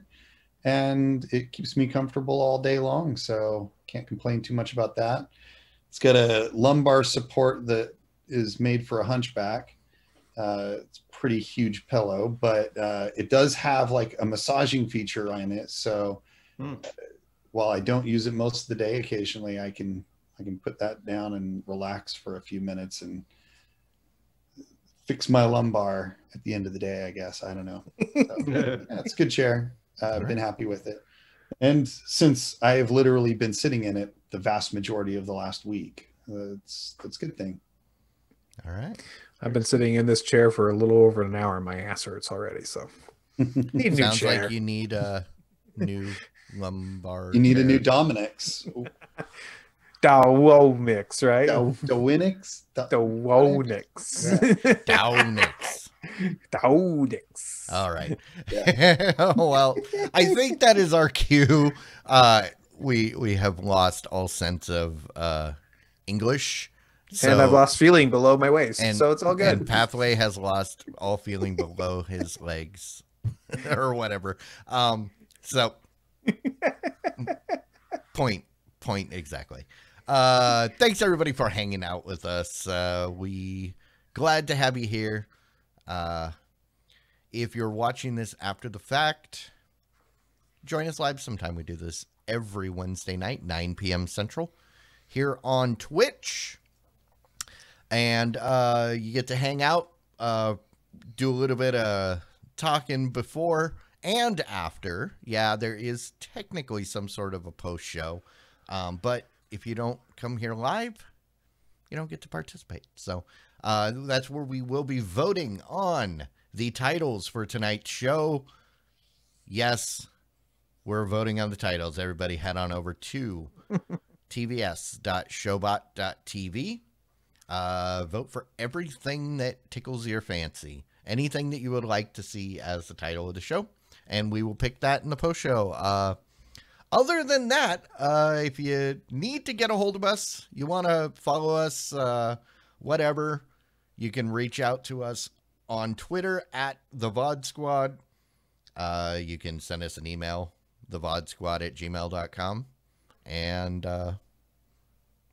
C: and it keeps me comfortable all day long, so can't complain too much about that. It's got a lumbar support that is made for a hunchback. It's a pretty huge pillow, but it does have like a massaging feature on it. So while I don't use it most of the day, occasionally I can put that down and relax for a few minutes and fix my lumbar at the end of the day, I guess. I don't know. So, yeah, it's a good chair. I've been happy with it. And since I have literally been sitting in it the vast majority of the last week, that's a good thing.
A: All right.
B: I've been sitting in this chair for a little over an hour and my ass hurts already, so need a new
A: Sounds
B: chair.
A: like you need a new lumbar.
C: You need
A: chair.
C: a new Dominix.
B: Dowonix, right?
C: Dowinix?
B: Dowonix.
A: Downix.
B: Dowonix.
A: All right. Yeah. Well, I think that is our cue. We have lost all sense of English.
B: And I've lost feeling below my waist,
A: and,
B: so it's all good.
A: And Pathway has lost all feeling below his legs or whatever. So point exactly. Thanks everybody for hanging out with us. We glad to have you here. If you're watching this after the fact, join us live sometime. We do this every Wednesday night, 9 p.m. Central, here on Twitch. And you get to hang out, do a little bit of talking before and after. Yeah, there is technically some sort of a post show. But if you don't come here live, you don't get to participate. So that's where we will be voting on the titles for tonight's show. Yes, we're voting on the titles. Everybody head on over to tvs.showbot.tv. Vote for everything that tickles your fancy. Anything that you would like to see as the title of the show. And we will pick that in the post show. Other than that, if you need to get a hold of us, you want to follow us, whatever, you can reach out to us on Twitter at the VOD Squad. You can send us an email, thevodsquad@gmail.com. And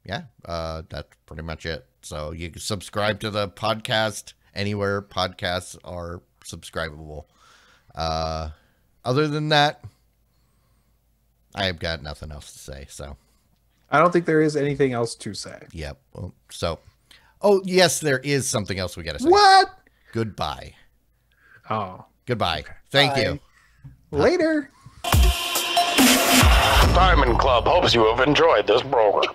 A: yeah, that's pretty much it. So you can subscribe to the podcast anywhere podcasts are subscribable. Other than that, I've got nothing else to say. So
B: I don't think there is anything else to say.
A: yep. Well, so, oh yes, there is something else we got to say.
B: What?
A: Goodbye.
B: Oh,
A: Goodbye. Thank
B: Bye.
A: you.
B: Later.
E: Diamond Club hopes you have enjoyed this program.